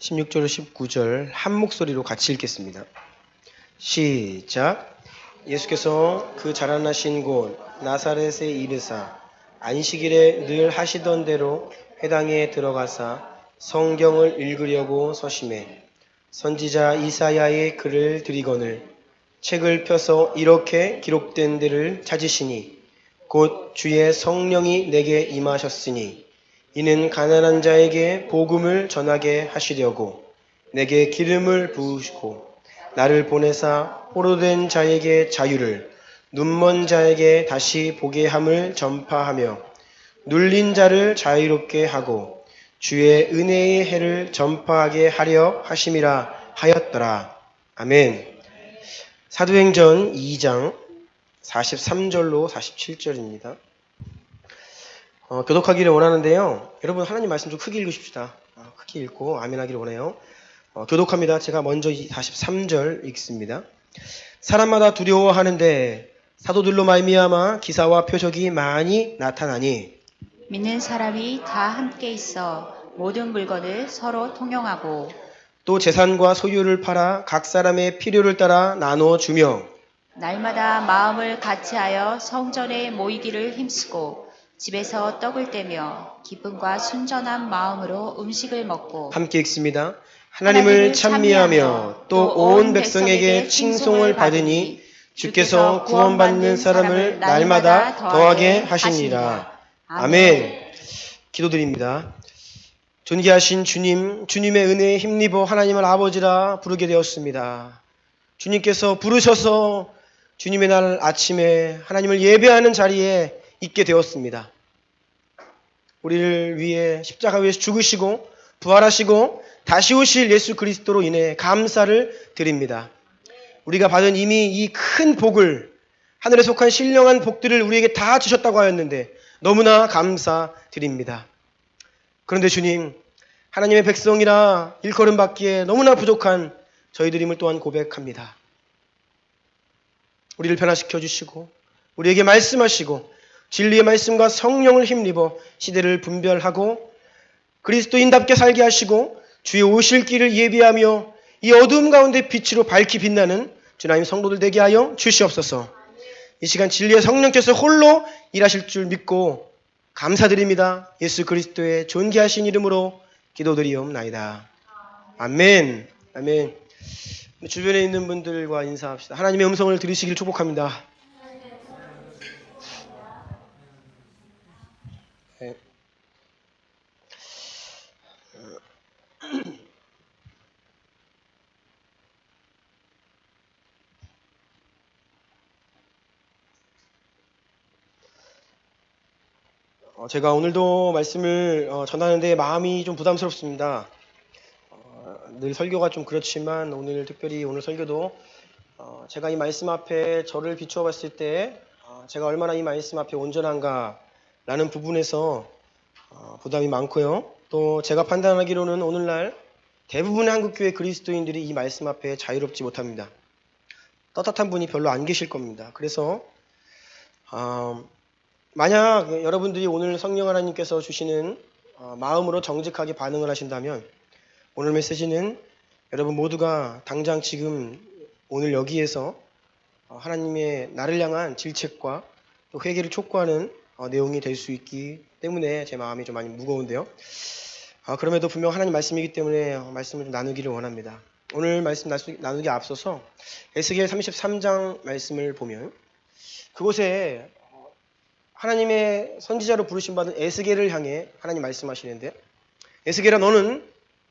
16절 19절 한 목소리로 같이 읽겠습니다. 시작. 예수께서 그 자라나신 곳 나사렛에 이르사 안식일에 늘 하시던 대로 회당에 들어가사 성경을 읽으려고 서심해 선지자 이사야의 글을 들이거늘 책을 펴서 이렇게 기록된 데를 찾으시니 곧 주의 성령이 내게 임하셨으니 이는 가난한 자에게 복음을 전하게 하시려고 내게 기름을 부으시고 나를 보내사 포로된 자에게 자유를 눈먼 자에게 다시 보게 함을 전파하며 눌린 자를 자유롭게 하고 주의 은혜의 해를 전파하게 하려 하심이라 하였더라. 아멘. 사도행전 2장 43절로 47절입니다. 교독하기를 원하는데요. 여러분 하나님 말씀 좀 크게 읽으십시다. 크게 읽고 아멘 하기를 원해요. 교독합니다. 제가 먼저 43절 읽습니다. 사람마다 두려워하는데 사도들로 말미암아 기사와 표적이 많이 나타나니 믿는 사람이 다 함께 있어 모든 물건을 서로 통용하고 또 재산과 소유를 팔아 각 사람의 필요를 따라 나누어 주며 날마다 마음을 같이하여 성전에 모이기를 힘쓰고 집에서 떡을 떼며 기쁨과 순전한 마음으로 음식을 먹고 함께 읽습니다. 하나님을 찬미하며 또 온 백성에게 칭송을 받으니 주께서 구원받는 사람을 날마다 더하게 하시니라. 아멘. 기도드립니다. 존귀하신 주님, 주님의 은혜에 힘입어 하나님을 아버지라 부르게 되었습니다. 주님께서 부르셔서 주님의 날 아침에 하나님을 예배하는 자리에 있게 되었습니다. 우리를 위해 십자가 위에서 죽으시고 부활하시고 다시 오실 예수 그리스도로 인해 감사를 드립니다. 우리가 받은 이미 이 큰 복을, 하늘에 속한 신령한 복들을 우리에게 다 주셨다고 하였는데 너무나 감사드립니다. 그런데 주님, 하나님의 백성이라 일컬음 받기에 너무나 부족한 저희들임을 또한 고백합니다. 우리를 변화시켜 주시고 우리에게 말씀하시고 진리의 말씀과 성령을 힘입어 시대를 분별하고 그리스도인답게 살게 하시고 주의 오실 길을 예비하며 이 어두움 가운데 빛으로 밝히 빛나는 주님 성도들 되게 하여 주시옵소서. 이 시간 진리의 성령께서 홀로 일하실 줄 믿고 감사드립니다. 예수 그리스도의 존귀하신 이름으로 기도드리옵나이다. 아멘. 아멘. 주변에 있는 분들과 인사합시다. 하나님의 음성을 들으시길 축복합니다. 네. 제가 오늘도 말씀을 전하는데 마음이 좀 부담스럽습니다. 늘 설교가 좀 그렇지만 오늘 특별히 오늘 설교도 제가 이 말씀 앞에 저를 비추어 봤을 때 제가 얼마나 이 말씀 앞에 온전한가 라는 부분에서 부담이 많고요. 또 제가 판단하기로는 오늘날 대부분의 한국교회 그리스도인들이 이 말씀 앞에 자유롭지 못합니다. 떳떳한 분이 별로 안 계실 겁니다. 그래서 만약 여러분들이 오늘 성령 하나님께서 주시는 마음으로 정직하게 반응을 하신다면 오늘 메시지는 여러분 모두가 당장 지금 오늘 여기에서 하나님의 나를 향한 질책과 또 회개를 촉구하는 내용이 될 수 있기 때문에 제 마음이 좀 많이 무거운데요. 그럼에도 분명 하나님 말씀이기 때문에 말씀을 좀 나누기를 원합니다. 오늘 말씀 나누기 앞서서 에스겔 33장 말씀을 보면 그곳에 하나님의 선지자로 부르심 받은 에스겔을 향해 하나님 말씀하시는데 에스겔아 너는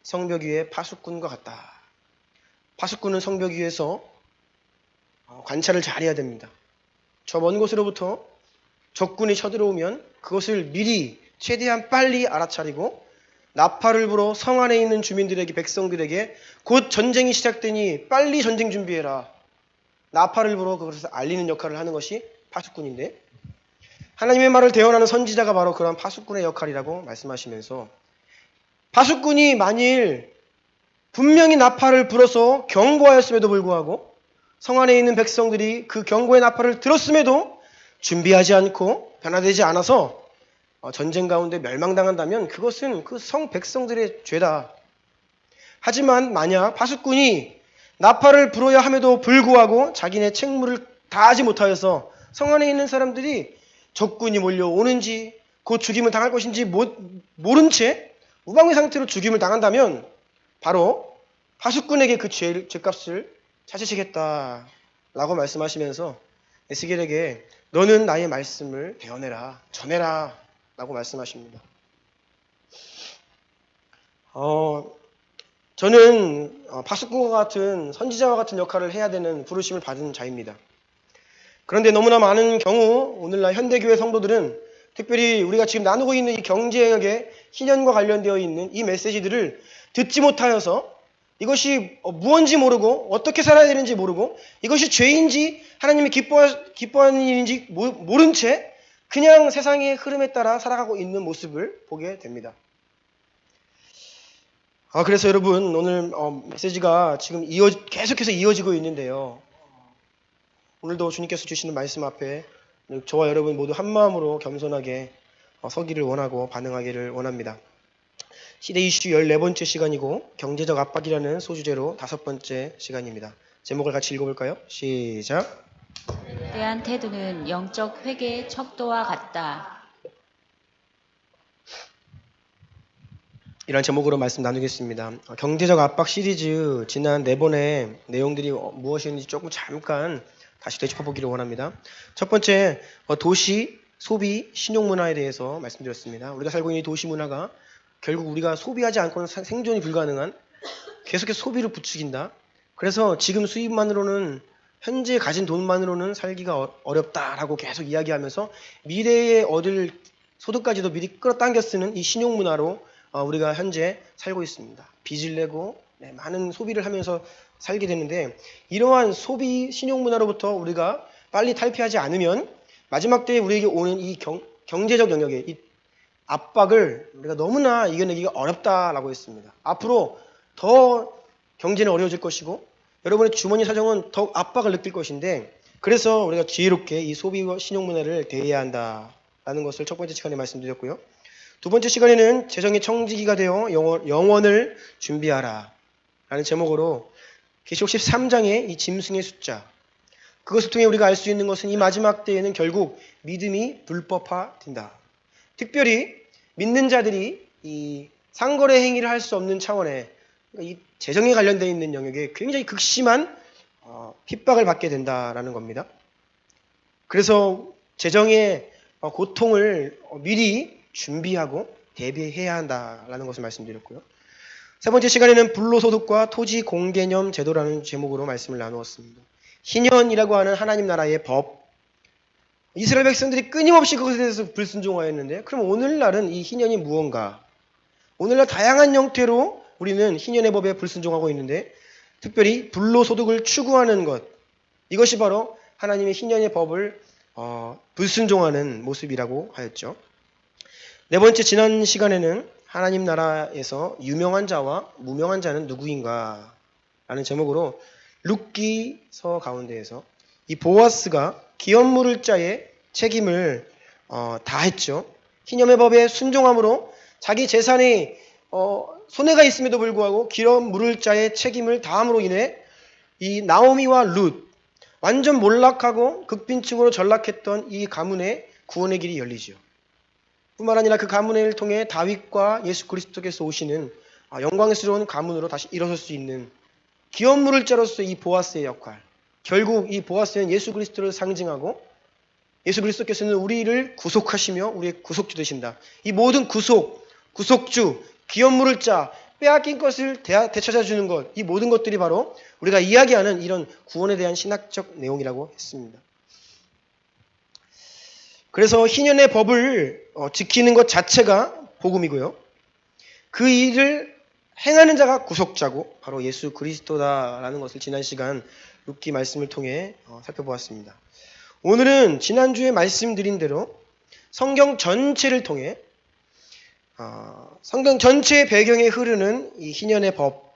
성벽 위에 파수꾼과 같다. 파수꾼은 성벽 위에서 관찰을 잘해야 됩니다. 저 먼 곳으로부터 적군이 쳐들어오면 그것을 미리 최대한 빨리 알아차리고 나팔을 불어 성 안에 있는 주민들에게 백성들에게 곧 전쟁이 시작되니 빨리 전쟁 준비해라. 나팔을 불어 그것을 알리는 역할을 하는 것이 파수꾼인데 하나님의 말을 대언하는 선지자가 바로 그런 파수꾼의 역할이라고 말씀하시면서 파수꾼이 만일 분명히 나팔을 불어서 경고하였음에도 불구하고 성 안에 있는 백성들이 그 경고의 나팔을 들었음에도 준비하지 않고 변화되지 않아서 전쟁 가운데 멸망당한다면 그것은 그 성 백성들의 죄다. 하지만 만약 파수꾼이 나팔을 불어야 함에도 불구하고 자기네 책무를 다하지 못하여서 성 안에 있는 사람들이 적군이 몰려오는지 곧 죽임을 당할 것인지 모른 채 무방비 상태로 죽임을 당한다면 바로 파수꾼에게 그 죄값을 찾으시겠다라고 말씀하시면서 에스겔에게 너는 나의 말씀을 베어내라, 전해라 라고 말씀하십니다. 저는 파수꾼과 같은 선지자와 같은 역할을 해야 되는 부르심을 받은 자입니다. 그런데 너무나 많은 경우 오늘날 현대교회 성도들은 특별히 우리가 지금 나누고 있는 이 경제역의 희년과 관련되어 있는 이 메시지들을 듣지 못하여서 이것이 무언지 모르고 어떻게 살아야 되는지 모르고 이것이 죄인지 하나님이 기뻐하는 일인지 모른 채 그냥 세상의 흐름에 따라 살아가고 있는 모습을 보게 됩니다. 그래서 여러분 오늘 메시지가 지금 계속해서 이어지고 있는데요. 오늘도 주님께서 주시는 말씀 앞에 저와 여러분 모두 한마음으로 겸손하게 서기를 원하고 반응하기를 원합니다. 시대 이슈 14번째 시간이고 경제적 압박이라는 소주제로 5번째 시간입니다. 제목을 같이 읽어볼까요? 시작. 대한 태도는 영적 회개의 척도와 같다. 이런 제목으로 말씀 나누겠습니다. 경제적 압박 시리즈 지난 4번의 내용들이 무엇이었는지 조금 잠깐 다시 되짚어보기를 원합니다. 첫 번째, 도시, 소비, 신용문화에 대해서 말씀드렸습니다. 우리가 살고 있는 도시 문화가 결국 우리가 소비하지 않고는 생존이 불가능한 계속해서 소비를 부추긴다. 그래서 지금 수입만으로는 현재 가진 돈만으로는 살기가 어렵다라고 계속 이야기하면서 미래에 얻을 소득까지도 미리 끌어당겨 쓰는 이 신용문화로 우리가 현재 살고 있습니다. 빚을 내고 많은 소비를 하면서 살게 되는데 이러한 소비 신용문화로부터 우리가 빨리 탈피하지 않으면 마지막 때에 우리에게 오는 이 경제적 영역의 이 압박을 우리가 너무나 이겨내기가 어렵다라고 했습니다. 앞으로 더 경제는 어려워질 것이고 여러분의 주머니 사정은 더욱 압박을 느낄 것인데 그래서 우리가 지혜롭게 이 소비와 신용문화를 대해야 한다라는 것을 첫 번째 시간에 말씀드렸고요. 두 번째 시간에는 재정의 청지기가 되어 영원을 준비하라 라는 제목으로 계시록 13장의 이 짐승의 숫자 그것을 통해 우리가 알 수 있는 것은 이 마지막 때에는 결국 믿음이 불법화된다. 특별히 믿는 자들이 이 상거래 행위를 할 수 없는 차원의 이 재정에 관련되어 있는 영역에 굉장히 극심한 핍박을 받게 된다라는 겁니다. 그래서 재정의 고통을 미리 준비하고 대비해야 한다라는 것을 말씀드렸고요. 세 번째 시간에는 불로소득과 토지 공개념 제도라는 제목으로 말씀을 나누었습니다. 희년이라고 하는 하나님 나라의 법. 이스라엘 백성들이 끊임없이 그것에 대해서 불순종하였는데 그럼 오늘날은 이 희년이 무언가? 오늘날 다양한 형태로 우리는 희년의 법에 불순종하고 있는데 특별히 불로소득을 추구하는 것. 이것이 바로 하나님의 희년의 법을 불순종하는 모습이라고 하였죠. 네 번째 지난 시간에는 하나님 나라에서 유명한 자와 무명한 자는 누구인가 라는 제목으로 룻기서 가운데에서 이 보아스가 기업 물을 자의 책임을 다했죠. 희년의 법에 순종함으로 자기 재산에 손해가 있음에도 불구하고 기업 물을 자의 책임을 다함으로 인해 이 나오미와 룻 완전 몰락하고 극빈층으로 전락했던 이 가문의 구원의 길이 열리죠. 뿐만 아니라 그 가문을 통해 다윗과 예수 그리스도께서 오시는 영광스러운 가문으로 다시 일어설 수 있는 기업 물을 자로서 이 보아스의 역할. 결국 이 보아스는 예수 그리스도를 상징하고 예수 그리스도께서는 우리를 구속하시며 우리의 구속주 되신다. 이 모든 구속주, 기업 물을 자, 빼앗긴 것을 되찾아주는 것, 이 모든 것들이 바로 우리가 이야기하는 이런 구원에 대한 신학적 내용이라고 했습니다. 그래서 희년의 법을 지키는 것 자체가 복음이고요. 그 일을 행하는 자가 구속자고 바로 예수 그리스도다라는 것을 지난 시간 룻기 말씀을 통해 살펴보았습니다. 오늘은 지난주에 말씀드린 대로 성경 전체를 통해 성경 전체의 배경에 흐르는 이 희년의 법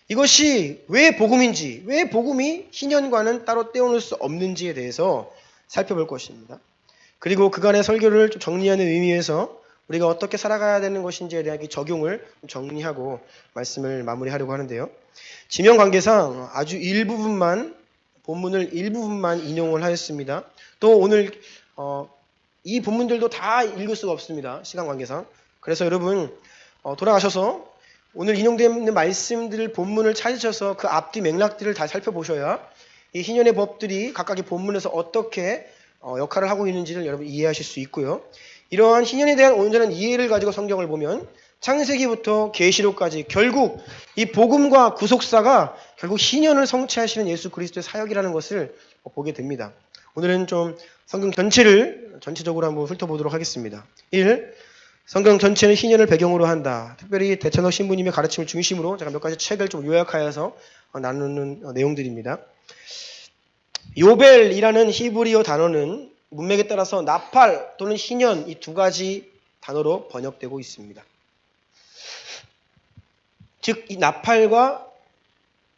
이것이 왜 복음인지 왜 복음이 희년과는 따로 떼어놓을 수 없는지에 대해서 살펴볼 것입니다. 그리고 그간의 설교를 좀 정리하는 의미에서 우리가 어떻게 살아가야 되는 것인지에 대한 이 적용을 정리하고 말씀을 마무리하려고 하는데요. 지명 관계상 아주 본문을 일부분만 인용을 하였습니다. 또 오늘 이 본문들도 다 읽을 수가 없습니다. 시간 관계상. 그래서 여러분 돌아가셔서 오늘 인용되는 말씀들 본문을 찾으셔서 그 앞뒤 맥락들을 다 살펴보셔야 이 희년의 법들이 각각의 본문에서 어떻게 역할을 하고 있는지를 여러분 이해하실 수 있고요. 이러한 희년에 대한 온전한 이해를 가지고 성경을 보면 창세기부터 계시록까지 결국 이 복음과 구속사가 결국 희년을 성취하시는 예수 그리스도의 사역이라는 것을 보게 됩니다. 오늘은 좀 성경 전체적으로 한번 훑어보도록 하겠습니다. 1. 성경 전체는 희년을 배경으로 한다. 특별히 대찬호 신부님의 가르침을 중심으로 제가 몇 가지 책을 좀 요약하여서 나누는 내용들입니다. 요벨이라는 히브리어 단어는 문맥에 따라서 나팔 또는 희년 이 두 가지 단어로 번역되고 있습니다. 즉, 이 나팔과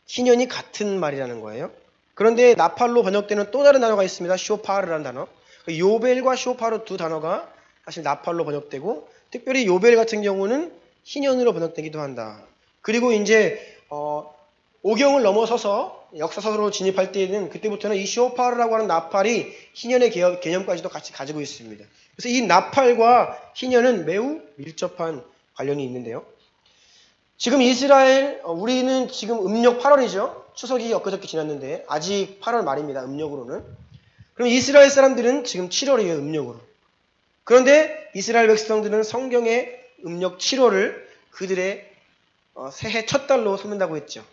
희년이 같은 말이라는 거예요. 그런데 나팔로 번역되는 또 다른 단어가 있습니다. 쇼파르라는 단어. 요벨과 쇼파르 두 단어가 사실 나팔로 번역되고, 특별히 요벨 같은 경우는 희년으로 번역되기도 한다. 그리고 이제 오경을 넘어서서 역사서로 진입할 때에는 그때부터는 이 쇼파르라고 하는 나팔이 희년의 개념까지도 같이 가지고 있습니다. 그래서 이 나팔과 희년은 매우 밀접한 관련이 있는데요. 지금 이스라엘, 우리는 지금 음력 8월이죠. 추석이 엊그저께 지났는데 아직 8월 말입니다. 음력으로는. 그럼 이스라엘 사람들은 지금 7월이에요. 음력으로. 그런데 이스라엘 백성들은 성경의 음력 7월을 그들의 새해 첫 달로 삼는다고 했죠.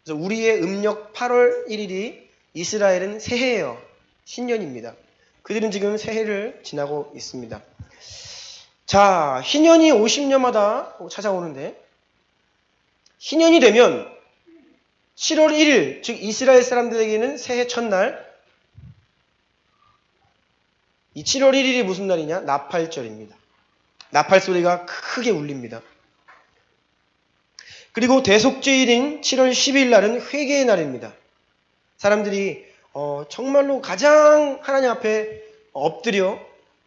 그래서 우리의 음력 8월 1일이 이스라엘은 새해예요. 신년입니다. 그들은 지금 새해를 지나고 있습니다. 자, 희년이 50년마다 찾아오는데 희년이 되면 7월 1일, 즉 이스라엘 사람들에게는 새해 첫날, 이 7월 1일이 무슨 날이냐? 나팔절입니다. 나팔 소리가 크게 울립니다. 그리고 대속죄일인 7월 10일 날은 회개의 날입니다. 사람들이 정말로 가장 하나님 앞에 엎드려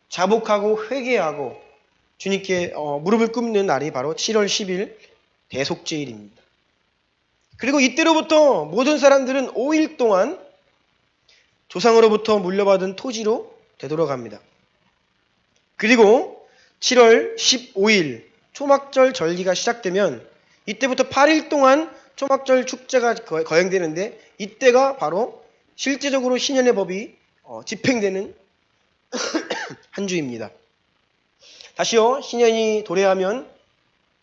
자복하고 회개하고 주님께 무릎을 꿇는 날이 바로 7월 10일 대속죄일입니다. 그리고 이때로부터 모든 사람들은 5일 동안 조상으로부터 물려받은 토지로 되돌아갑니다. 그리고 7월 15일 초막절 절기가 시작되면 이때부터 8일 동안 초막절 축제가 거행되는데 이때가 바로 실제적으로 희년의 법이 집행되는 한 주입니다. 다시요, 희년이 도래하면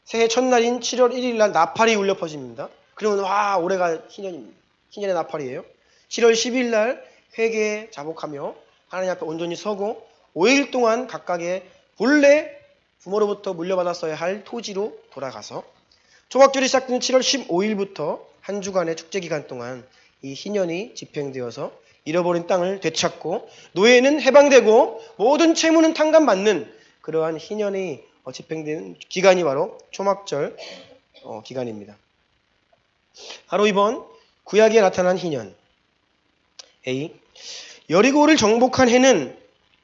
새해 첫날인 7월 1일 날 나팔이 울려 퍼집니다. 그러면 와, 올해가 희년입니다. 희년의 나팔이에요. 7월 10일 날 회개에 자복하며 하나님 앞에 온전히 서고 5일 동안 각각의 본래 부모로부터 물려받았어야 할 토지로 돌아가서 초막절이 시작되는 7월 15일부터 한 주간의 축제기간 동안 이 희년이 집행되어서 잃어버린 땅을 되찾고 노예는 해방되고 모든 채무는 탕감받는 그러한 희년이 집행되는 기간이 바로 초막절 기간입니다. 바로 이번 구약에 나타난 희년. A. 여리고를 정복한 해는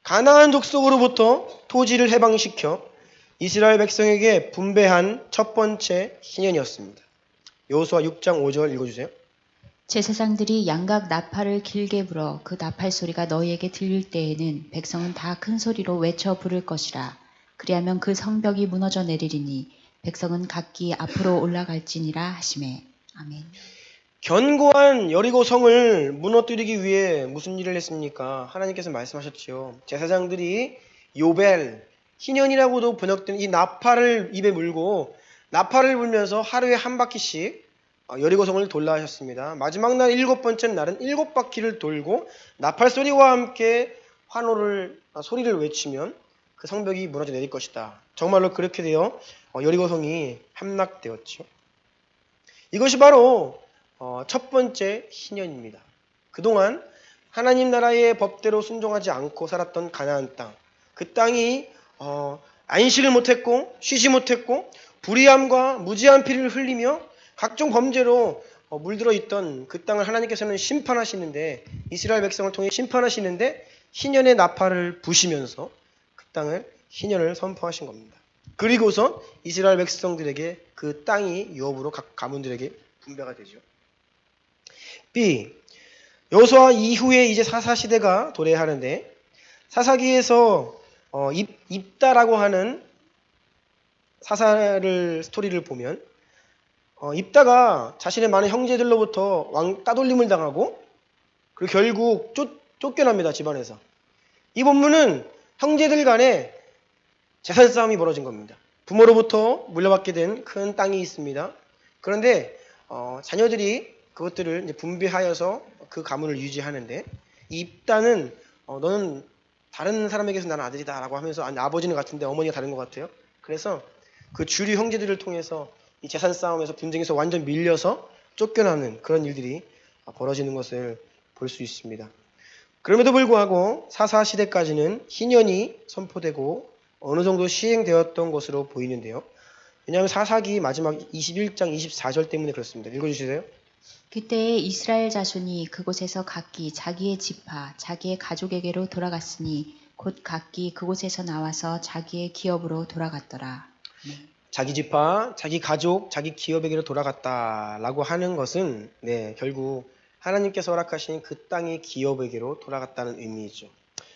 가나안 족속으로부터 토지를 해방시켜 이스라엘 백성에게 분배한 첫 번째 희년이었습니다. 여호수아 6장 5절 읽어주세요. 제사장들이 양각 나팔을 길게 불어 그 나팔 소리가 너희에게 들릴 때에는 백성은 다 큰 소리로 외쳐 부를 것이라. 그리하면 그 성벽이 무너져 내리리니 백성은 각기 앞으로 올라갈지니라 하시매. 아멘. 견고한 여리고 성을 무너뜨리기 위해 무슨 일을 했습니까? 하나님께서 말씀하셨죠. 제사장들이 요벨, 희년이라고도 번역된 이 나팔을 입에 물고 나팔을 불면서 하루에 한 바퀴씩 여리고 성을 돌라 하셨습니다. 마지막 날 7번째 날은 7바퀴를 돌고 나팔 소리와 함께 소리를 외치면 그 성벽이 무너져 내릴 것이다. 정말로 그렇게 되어 여리고 성이 함락되었죠. 이것이 바로 첫 번째 희년입니다. 그동안 하나님 나라의 법대로 순종하지 않고 살았던 가나안 땅, 그 땅이 안식을 못했고 쉬지 못했고 불의함과 무지한 피를 흘리며 각종 범죄로 물들어 있던 그 땅을 하나님께서는 심판하시는데, 이스라엘 백성을 통해 심판하시는데 희년의 나팔을 부시면서 그 땅을 희년을 선포하신 겁니다. 그리고서 이스라엘 백성들에게 그 땅이 유업으로 각 가문들에게 분배가 되죠. B. 여호수아 이후에 이제 사사 시대가 도래하는데 사사기에서 입다라고 하는 사사를 스토리를 보면 입다가 자신의 많은 형제들로부터 왕 따돌림을 당하고 그리고 결국 쫓겨납니다. 집안에서. 이 본문은 형제들 간에 재산 싸움이 벌어진 겁니다. 부모로부터 물려받게 된 큰 땅이 있습니다. 그런데 자녀들이 그것들을 이제 분배하여서 그 가문을 유지하는데 이 입다는 너는 다른 사람에게서 나는 아들이다 라고 하면서 아니, 아버지는 같은데 어머니가 다른 것 같아요. 그래서 그 주류 형제들을 통해서 이 재산 싸움에서 분쟁에서 완전 밀려서 쫓겨나는 그런 일들이 벌어지는 것을 볼 수 있습니다. 그럼에도 불구하고 사사 시대까지는 희년이 선포되고 어느 정도 시행되었던 것으로 보이는데요. 왜냐하면 사사기 마지막 21장 24절 때문에 그렇습니다. 읽어주세요. 그때에 이스라엘 자손이 그곳에서 각기 자기의 지파, 자기의 가족에게로 돌아갔으니 곧 각기 그곳에서 나와서 자기의 기업으로 돌아갔더라. 자기 지파, 자기 가족, 자기 기업에게로 돌아갔다라고 하는 것은 결국 하나님께서 허락하신 그 땅의 기업에게로 돌아갔다는 의미이죠.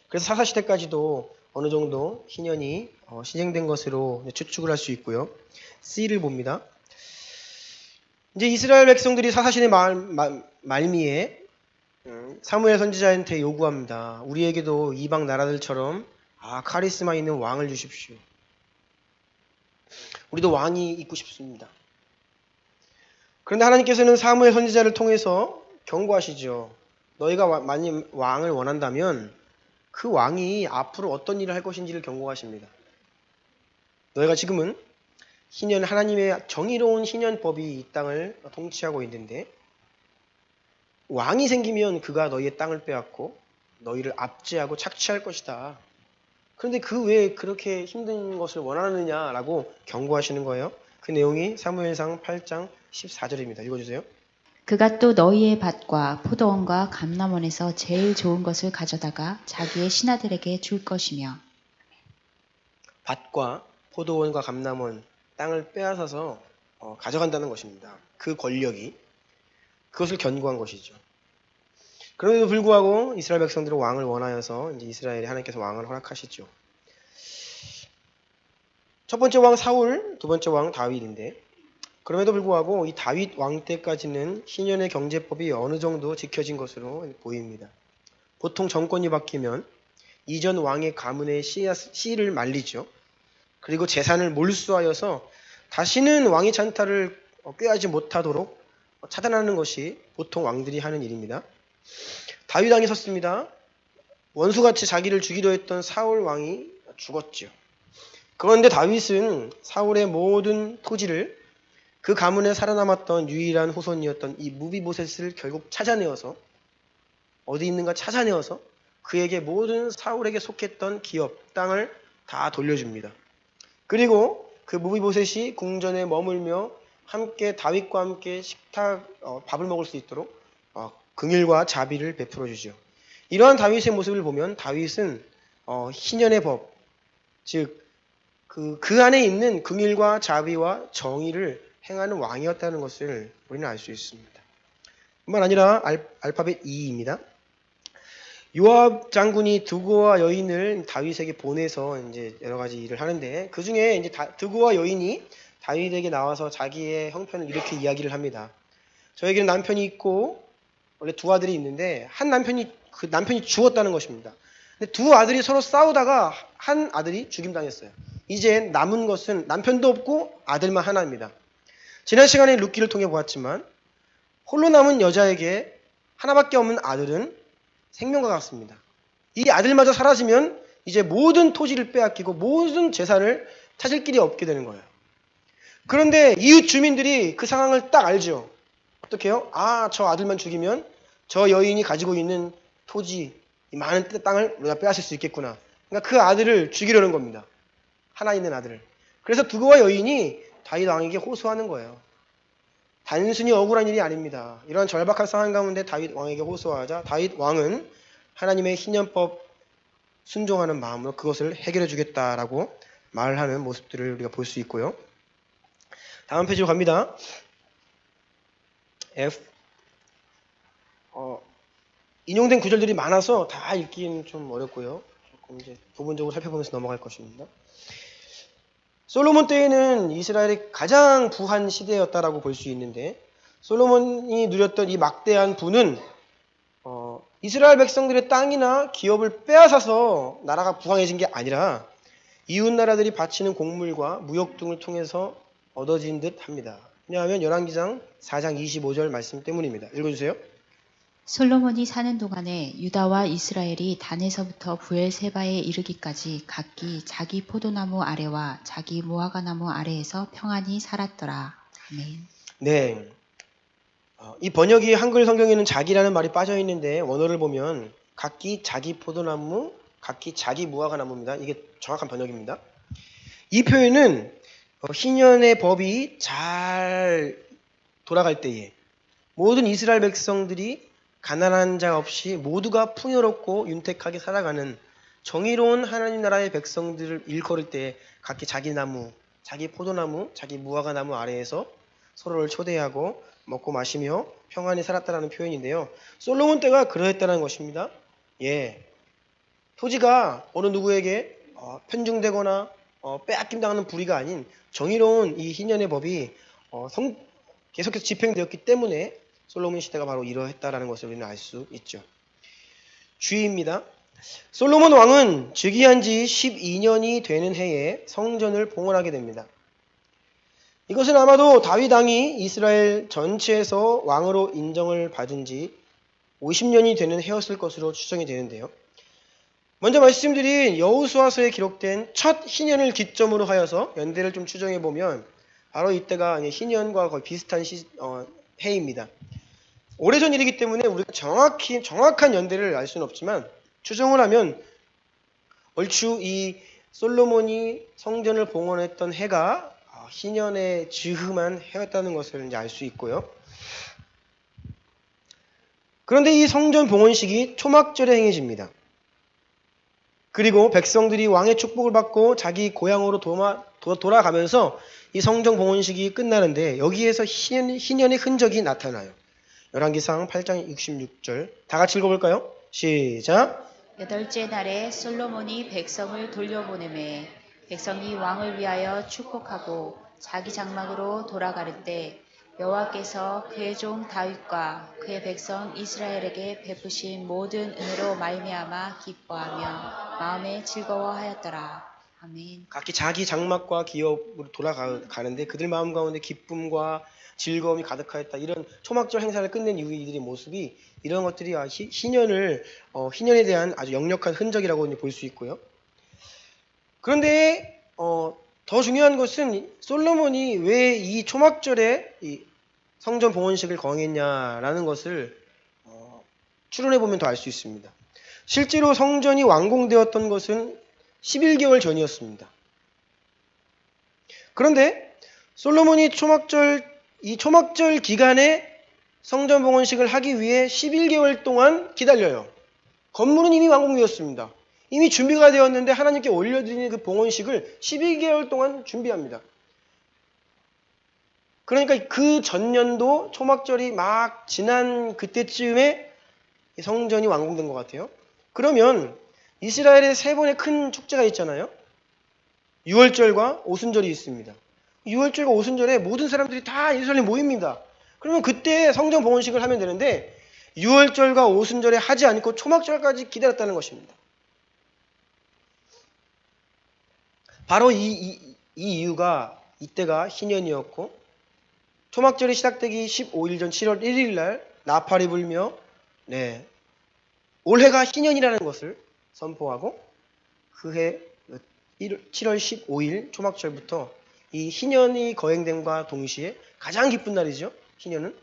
그래서 사사시대까지도 어느 정도 희년이 시행된 것으로 추측을 할 수 있고요. C를 봅니다. 이제 이스라엘 백성들이 사사시대 말미에 사무엘 선지자한테 요구합니다. 우리에게도 이방 나라들처럼 카리스마 있는 왕을 주십시오. 우리도 왕이 있고 싶습니다. 그런데 하나님께서는 사무엘 선지자를 통해서 경고하시죠. 너희가 만약 왕을 원한다면 그 왕이 앞으로 어떤 일을 할 것인지를 경고하십니다. 너희가 지금은 희년 하나님의 정의로운 희년법이 이 땅을 통치하고 있는데 왕이 생기면 그가 너희의 땅을 빼앗고 너희를 압제하고 착취할 것이다. 그런데 그 왜 그렇게 힘든 것을 원하느냐라고 경고하시는 거예요. 그 내용이 사무엘상 8장 14절입니다. 읽어주세요. 그가 또 너희의 밭과 포도원과 감람원에서 제일 좋은 것을 가져다가 자기의 신하들에게 줄 것이며 밭과 포도원과 감람원 땅을 빼앗아서 가져간다는 것입니다. 그 권력이 그것을 견고한 것이죠. 그럼에도 불구하고 이스라엘 백성들은 왕을 원하여서 이제 이스라엘에 하나님께서 왕을 허락하시죠. 첫 번째 왕 사울, 두 번째 왕 다윗인데 그럼에도 불구하고 이 다윗 왕 때까지는 희년의 경제법이 어느 정도 지켜진 것으로 보입니다. 보통 정권이 바뀌면 이전 왕의 가문의 씨를 말리죠. 그리고 재산을 몰수하여서 다시는 왕의 찬탈을 꾀하지 못하도록 차단하는 것이 보통 왕들이 하는 일입니다. 다윗 왕이 섰습니다. 원수같이 자기를 죽이려 했던 사울 왕이 죽었죠. 그런데 다윗은 사울의 모든 토지를 그 가문에 살아남았던 유일한 후손이었던 이 무비보셋을 결국 찾아내어서 어디 있는가 찾아내어서 그에게 모든 사울에게 속했던 기업, 땅을 다 돌려줍니다. 그리고 그 무비보셋이 궁전에 머물며 함께 다윗과 함께 밥을 먹을 수 있도록 긍휼과 자비를 베풀어 주죠. 이러한 다윗의 모습을 보면 다윗은 희년의 법, 즉 그 안에 있는 긍휼과 자비와 정의를 행하는 왕이었다는 것을 우리는 알 수 있습니다. 뿐만 아니라 알파벳 E입니다. 요압 장군이 드고와 여인을 다윗에게 보내서 이제 여러 가지 일을 하는데 그 중에 이제 드고와 여인이 다윗에게 나와서 자기의 형편을 이렇게 이야기를 합니다. 저에게는 남편이 있고 원래 두 아들이 있는데 그 남편이 죽었다는 것입니다. 근데 두 아들이 서로 싸우다가 한 아들이 죽임당했어요. 이제 남은 것은 남편도 없고 아들만 하나입니다. 지난 시간에 룻기를 통해 보았지만 홀로 남은 여자에게 하나밖에 없는 아들은 생명과 같습니다. 이 아들마저 사라지면 이제 모든 토지를 빼앗기고 모든 재산을 찾을 길이 없게 되는 거예요. 그런데 이웃 주민들이 그 상황을 딱 알죠. 어떻게 해요? 저 아들만 죽이면 저 여인이 가지고 있는 토지, 이 많은 땅을 우리가 빼앗을 수 있겠구나. 그러니까 그 아들을 죽이려는 겁니다. 하나 있는 아들을. 그래서 드고와 여인이 다윗 왕에게 호소하는 거예요. 단순히 억울한 일이 아닙니다. 이러한 절박한 상황 가운데 다윗 왕에게 호소하자 다윗 왕은 하나님의 희년법 순종하는 마음으로 그것을 해결해 주겠다라고 말하는 모습들을 우리가 볼 수 있고요. 다음 페이지로 갑니다. F. 인용된 구절들이 많아서 다 읽기는 좀 어렵고요. 조금 이제 부분적으로 살펴보면서 넘어갈 것입니다. 솔로몬 때에는 이스라엘이 가장 부한 시대였다라고 볼 수 있는데, 솔로몬이 누렸던 이 막대한 부는 이스라엘 백성들의 땅이나 기업을 빼앗아서 나라가 부강해진 게 아니라 이웃 나라들이 바치는 곡물과 무역 등을 통해서 얻어진 듯 합니다. 왜냐하면 열왕기상 4장 25절 말씀 때문입니다. 읽어주세요. 솔로몬이 사는 동안에 유다와 이스라엘이 단에서부터 부엘세바에 이르기까지 각기 자기 포도나무 아래와 자기 무화과나무 아래에서 평안히 살았더라. 아멘. 네, 이 번역이 한글 성경에는 자기라는 말이 빠져 있는데 원어를 보면 각기 자기 포도나무, 각기 자기 무화과나무입니다. 이게 정확한 번역입니다. 이 표현은 희년의 법이 잘 돌아갈 때에 모든 이스라엘 백성들이 가난한 자 없이 모두가 풍요롭고 윤택하게 살아가는 정의로운 하나님 나라의 백성들을 일컬을 때 각기 자기 나무, 자기 포도나무, 자기 무화과나무 아래에서 서로를 초대하고 먹고 마시며 평안히 살았다라는 표현인데요. 솔로몬 때가 그러했다는 것입니다. 예, 토지가 어느 누구에게 편중되거나 빼앗김 당하는 불의가 아닌 정의로운 이 희년의 법이 계속해서 집행되었기 때문에 솔로몬 시대가 바로 이러했다라는 것을 우리는 알 수 있죠. 주의입니다. 솔로몬 왕은 즉위한 지 12년이 되는 해에 성전을 봉헌하게 됩니다. 이것은 아마도 다윗 왕이 이스라엘 전체에서 왕으로 인정을 받은 지 50년이 되는 해였을 것으로 추정이 되는데요. 먼저 말씀드린 여호수아서에 기록된 첫 희년을 기점으로 하여서 연대를 좀 추정해 보면 바로 이때가 희년과 거의 비슷한 해입니다. 오래전 일이기 때문에 우리가 정확한 연대를 알 수는 없지만 추정을 하면 얼추 이 솔로몬이 성전을 봉헌했던 해가 희년의 즈음한 해였다는 것을 이제 알 수 있고요. 그런데 이 성전 봉헌식이 초막절에 행해집니다. 그리고 백성들이 왕의 축복을 받고 자기 고향으로 돌아가면서 이 성전 봉헌식이 끝나는데 여기에서 희년의 흔적이 나타나요. 열왕기상 8장 66절 다 같이 읽어볼까요? 시작. 여덟째 날에 솔로몬이 백성을 돌려보내매 백성이 왕을 위하여 축복하고 자기 장막으로 돌아가를 때 여호와께서 그의 종 다윗과 그의 백성 이스라엘에게 베푸신 모든 은혜로 말미암아 기뻐하며 마음에 즐거워하였더라. 아멘. 각기 자기 장막과 기업으로 돌아가는데 그들 마음 가운데 기쁨과 즐거움이 가득하였다. 이런 초막절 행사를 끝낸 이후 이들의 모습이 이런 것들이 희년에 대한 아주 역력한 흔적이라고 볼 수 있고요. 그런데 더 중요한 것은 솔로몬이 왜 이 초막절에 이 성전 봉헌식을 거행했냐라는 것을 추론해 보면 더 알 수 있습니다. 실제로 성전이 완공되었던 것은 11개월 전이었습니다. 그런데 솔로몬이 이 초막절 기간에 성전 봉헌식을 하기 위해 11개월 동안 기다려요. 건물은 이미 완공되었습니다. 이미 준비가 되었는데 하나님께 올려드리는 그 봉헌식을 12개월 동안 준비합니다. 그러니까 그 전년도 초막절이 막 지난 그때쯤에 성전이 완공된 것 같아요. 그러면 이스라엘의 세 번의 큰 축제가 있잖아요. 유월절과 오순절이 있습니다. 유월절과 오순절에 모든 사람들이 다 예루살렘에 모입니다. 그러면 그때 성전 봉헌식을 하면 되는데 유월절과 오순절에 하지 않고 초막절까지 기다렸다는 것입니다. 바로 이 이유가 이때가 희년이었고 초막절이 시작되기 15일 전 7월 1일 날 나팔이 불며 올해가 희년이라는 것을 선포하고 그해 7월 15일 초막절부터 이 희년이 거행됨과 동시에 가장 기쁜 날이죠. 희년은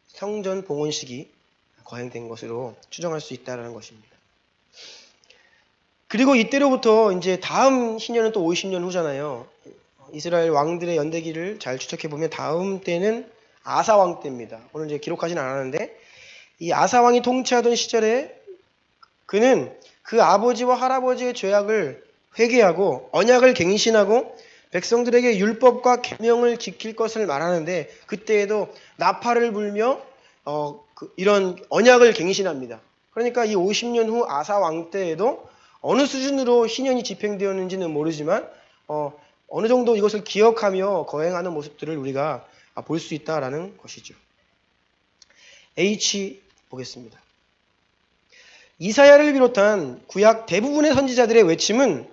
성전 봉헌식이 거행된 것으로 추정할 수 있다는 것입니다. 그리고 이때로부터 이제 다음 희년은 또 50년 후잖아요. 이스라엘 왕들의 연대기를 잘 추적해 보면 다음 때는 아사 왕 때입니다. 오늘 이제 기록하진 않았는데 이 아사 왕이 통치하던 시절에 그는 그 아버지와 할아버지의 죄악을 회개하고 언약을 갱신하고 백성들에게 율법과 계명을 지킬 것을 말하는데 그때에도 나팔을 불며 이런 언약을 갱신합니다. 그러니까 이 50년 후 아사 왕 때에도 어느 수준으로 희년이 집행되었는지는 모르지만 어느 정도 이것을 기억하며 거행하는 모습들을 우리가 볼 수 있다라는 것이죠. H 보겠습니다. 이사야를 비롯한 구약 대부분의 선지자들의 외침은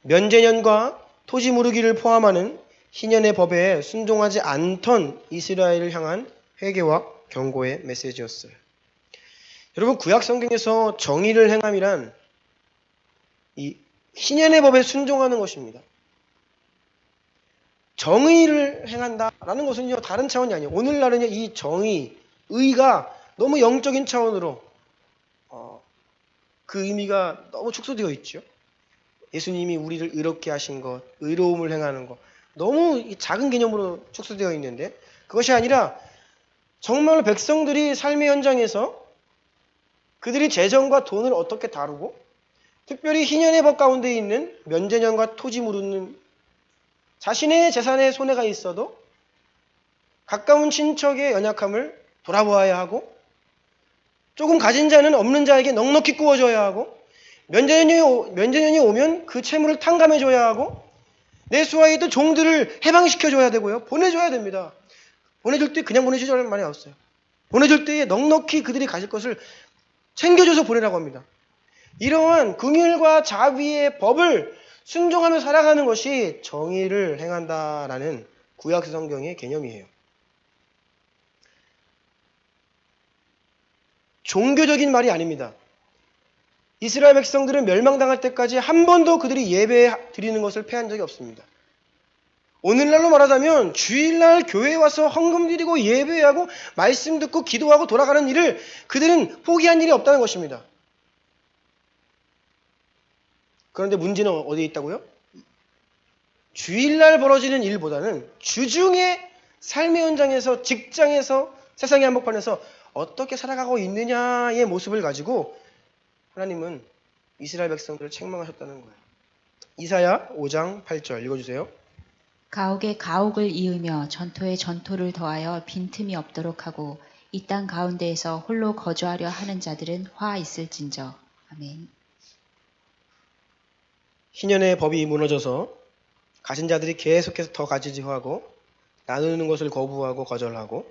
면제년과 토지 무르기를 포함하는 희년의 법에 순종하지 않던 이스라엘을 향한 회개와 경고의 메시지였어요. 여러분, 구약 성경에서 정의를 행함이란 이 희년의 법에 순종하는 것입니다. 정의를 행한다라는 것은요, 다른 차원이 아니에요. 오늘날은요, 이 정의, 의가 너무 영적인 차원으로 그 의미가 너무 축소되어 있죠. 예수님이 우리를 의롭게 하신 것, 의로움을 행하는 것, 너무 작은 개념으로 축소되어 있는데 그것이 아니라 정말 백성들이 삶의 현장에서 그들이 재정과 돈을 어떻게 다루고 특별히 희년의 법 가운데 있는 면제년과 토지 무르는 자신의 재산에 손해가 있어도 가까운 친척의 연약함을 돌아보아야 하고 조금 가진 자는 없는 자에게 넉넉히 구워줘야 하고 면제년이 오면 그 채무를 탕감해줘야 하고 내 수하에 있던 종들을 해방시켜줘야 되고요. 보내줘야 됩니다. 보내줄 때 그냥 보내주자는 말이 없어요. 보내줄 때에 넉넉히 그들이 가질 것을 챙겨줘서 보내라고 합니다. 이러한 긍휼과 자비의 법을 순종하며 살아가는 것이 정의를 행한다라는 구약 성경의 개념이에요. 종교적인 말이 아닙니다. 이스라엘 백성들은 멸망당할 때까지 한 번도 그들이 예배 드리는 것을 패한 적이 없습니다. 오늘날로 말하자면 주일날 교회에 와서 헌금 드리고 예배하고 말씀 듣고 기도하고 돌아가는 일을 그들은 포기한 일이 없다는 것입니다. 그런데 문제는 어디에 있다고요? 주일날 벌어지는 일보다는 주중에 삶의 현장에서 직장에서 세상의 한복판에서 어떻게 살아가고 있느냐의 모습을 가지고 하나님은 이스라엘 백성들을 책망하셨다는 거예요. 이사야 5장 8절 읽어주세요. 가옥에 가옥을 이으며 전토에 전토를 더하여 빈틈이 없도록 하고 이 땅 가운데에서 홀로 거주하려 하는 자들은 화 있을진저. 아멘. 희년의 법이 무너져서 가진 자들이 계속해서 더 가지려 하고 나누는 것을 거부하고 거절하고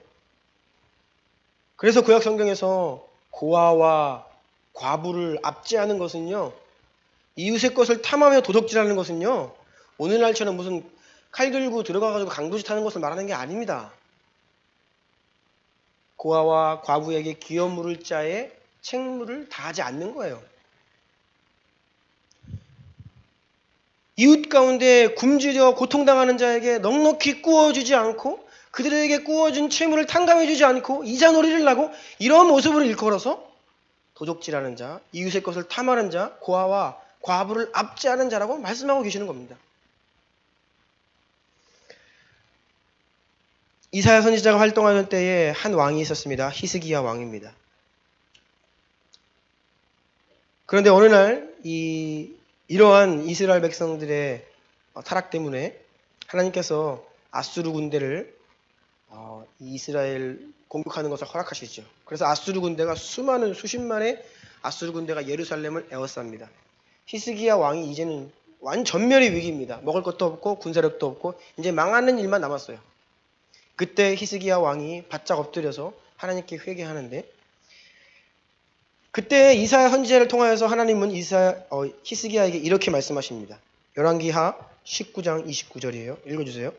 그래서 구약 성경에서 고아와 과부를 압제하는 것은요, 이웃의 것을 탐하며 도적질하는 것은요, 오늘날처럼 무슨 칼 들고 들어가가지고 강도짓 하는 것을 말하는 게 아닙니다. 고아와 과부에게 기업 물을 자의 책무를 다하지 않는 거예요. 이웃 가운데 굶주려 고통당하는 자에게 넉넉히 구워주지 않고 그들에게 구워준 채무를 탕감해주지 않고 이자놀이를 하고 이런 모습을 일컬어서 도적질하는 자, 이웃의 것을 탐하는 자, 고아와 과부를 압제하는 자라고 말씀하고 계시는 겁니다. 이사야 선지자가 활동하던 때에 한 왕이 있었습니다. 히스기야 왕입니다. 그런데 어느 날 이러한 이스라엘 백성들의 타락 때문에 하나님께서 아수르 군대를 이스라엘 공격하는 것을 허락하시죠. 그래서 아수르 군대가 수십만의 아수르 군대가 예루살렘을 에워쌉니다. 히스기야 왕이 이제는 전멸의 위기입니다. 먹을 것도 없고 군사력도 없고 이제 망하는 일만 남았어요. 그때 히스기야 왕이 바짝 엎드려서 하나님께 회개하는데 그때 이사야 선지자를 통하여서 하나님은 히스기야에게 이렇게 말씀하십니다. 열왕기하 19장 29절이에요. 읽어주세요.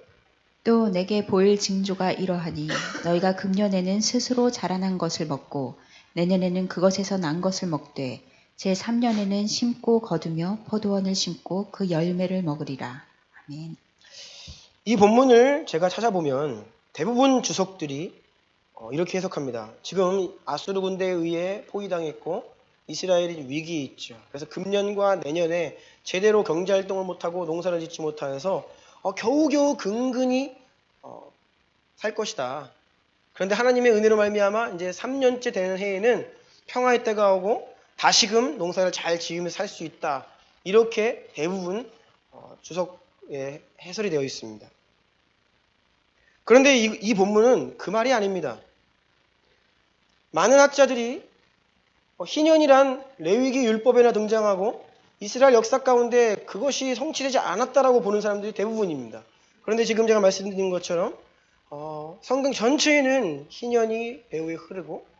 또 내게 보일 징조가 이러하니 너희가 금년에는 스스로 자라난 것을 먹고 내년에는 그것에서 난 것을 먹되 제3년에는 심고 거두며 포도원을 심고 그 열매를 먹으리라. 아멘. 이 본문을 제가 찾아보면 대부분 주석들이 이렇게 해석합니다. 지금 아수르 군대에 의해 포위당했고 이스라엘이 위기에 있죠. 그래서 금년과 내년에 제대로 경제활동을 못하고 농사를 짓지 못하여서 겨우겨우 근근히 살 것이다. 그런데 하나님의 은혜로 말미암아 이제 3년째 되는 해에는 평화의 때가 오고 다시금 농사를 잘 지으며 살 수 있다. 이렇게 대부분 주석에 해설이 되어 있습니다. 그런데 이 본문은 그 말이 아닙니다. 많은 학자들이 희년이란 레위기 율법에나 등장하고 이스라엘 역사 가운데 그것이 성취되지 않았다라고 보는 사람들이 대부분입니다. 그런데 지금 제가 말씀드린 것처럼 성경 전체에는 희년이 배후에 흐르고,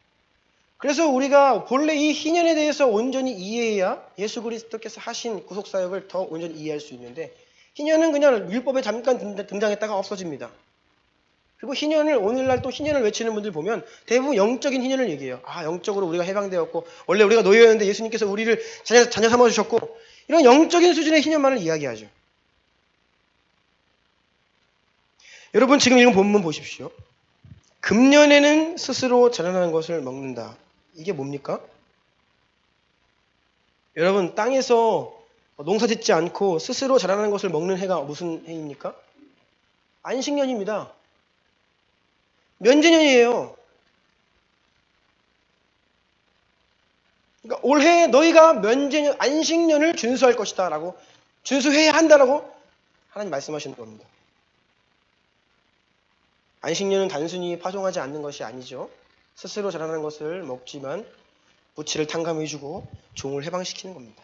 그래서 우리가 본래 이 희년에 대해서 온전히 이해해야 예수 그리스도께서 하신 구속사역을 더 온전히 이해할 수 있는데, 희년은 그냥 율법에 잠깐 등장했다가 없어집니다. 그리고 희년을, 오늘날 또 희년을 외치는 분들 보면 대부분 영적인 희년을 얘기해요. 영적으로 우리가 해방되었고, 원래 우리가 노예였는데 예수님께서 우리를 자녀 삼아주셨고, 이런 영적인 수준의 희년만을 이야기하죠. 여러분, 지금 이런 본문 보십시오. 금년에는 스스로 자라나는 것을 먹는다. 이게 뭡니까? 여러분, 땅에서 농사 짓지 않고 스스로 자라나는 것을 먹는 해가 무슨 해입니까? 안식년입니다. 면제년이에요. 그러니까 올해 너희가 면제년, 안식년을 준수할 것이다 라고, 준수해야 한다라고 하나님 말씀하시는 겁니다. 안식년은 단순히 파종하지 않는 것이 아니죠. 스스로 자라나는 것을 먹지만 부치를 탕감해주고 종을 해방시키는 겁니다.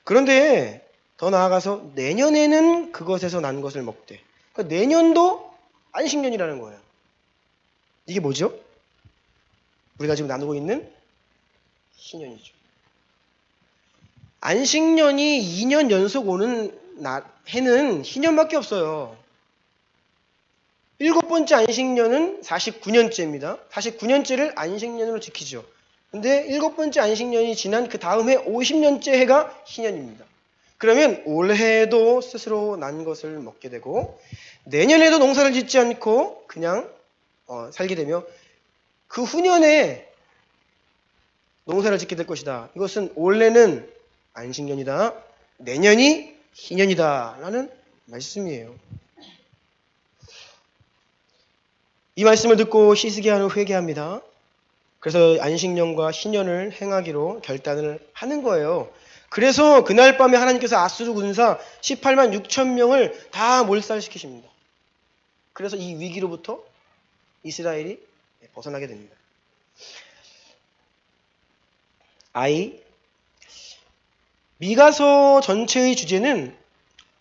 그런데 더 나아가서 내년에는 그것에서 난 것을 먹되, 그러니까 내년도 안식년이라는 거예요. 이게 뭐죠? 우리가 지금 나누고 있는 희년이죠. 안식년이 2년 연속 오는 해는 희년밖에 없어요. 7번째 안식년은 49년째입니다. 49년째를 안식년으로 지키죠. 근데 7번째 안식년이 지난 그 다음 해 50년째 해가 희년입니다. 그러면 올해에도 스스로 난 것을 먹게 되고, 내년에도 농사를 짓지 않고 그냥 살게 되며, 그 후년에 농사를 짓게 될 것이다. 이것은 올해는 안식년이다, 내년이 희년이다 라는 말씀이에요. 이 말씀을 듣고 히스기야는 회개합니다. 그래서 안식년과 희년을 행하기로 결단을 하는 거예요. 그래서 그날 밤에 하나님께서 아수르 군사 18만 6천 명을 다 몰살시키십니다. 그래서 이 위기로부터 이스라엘이 벗어나게 됩니다. 미가서 전체의 주제는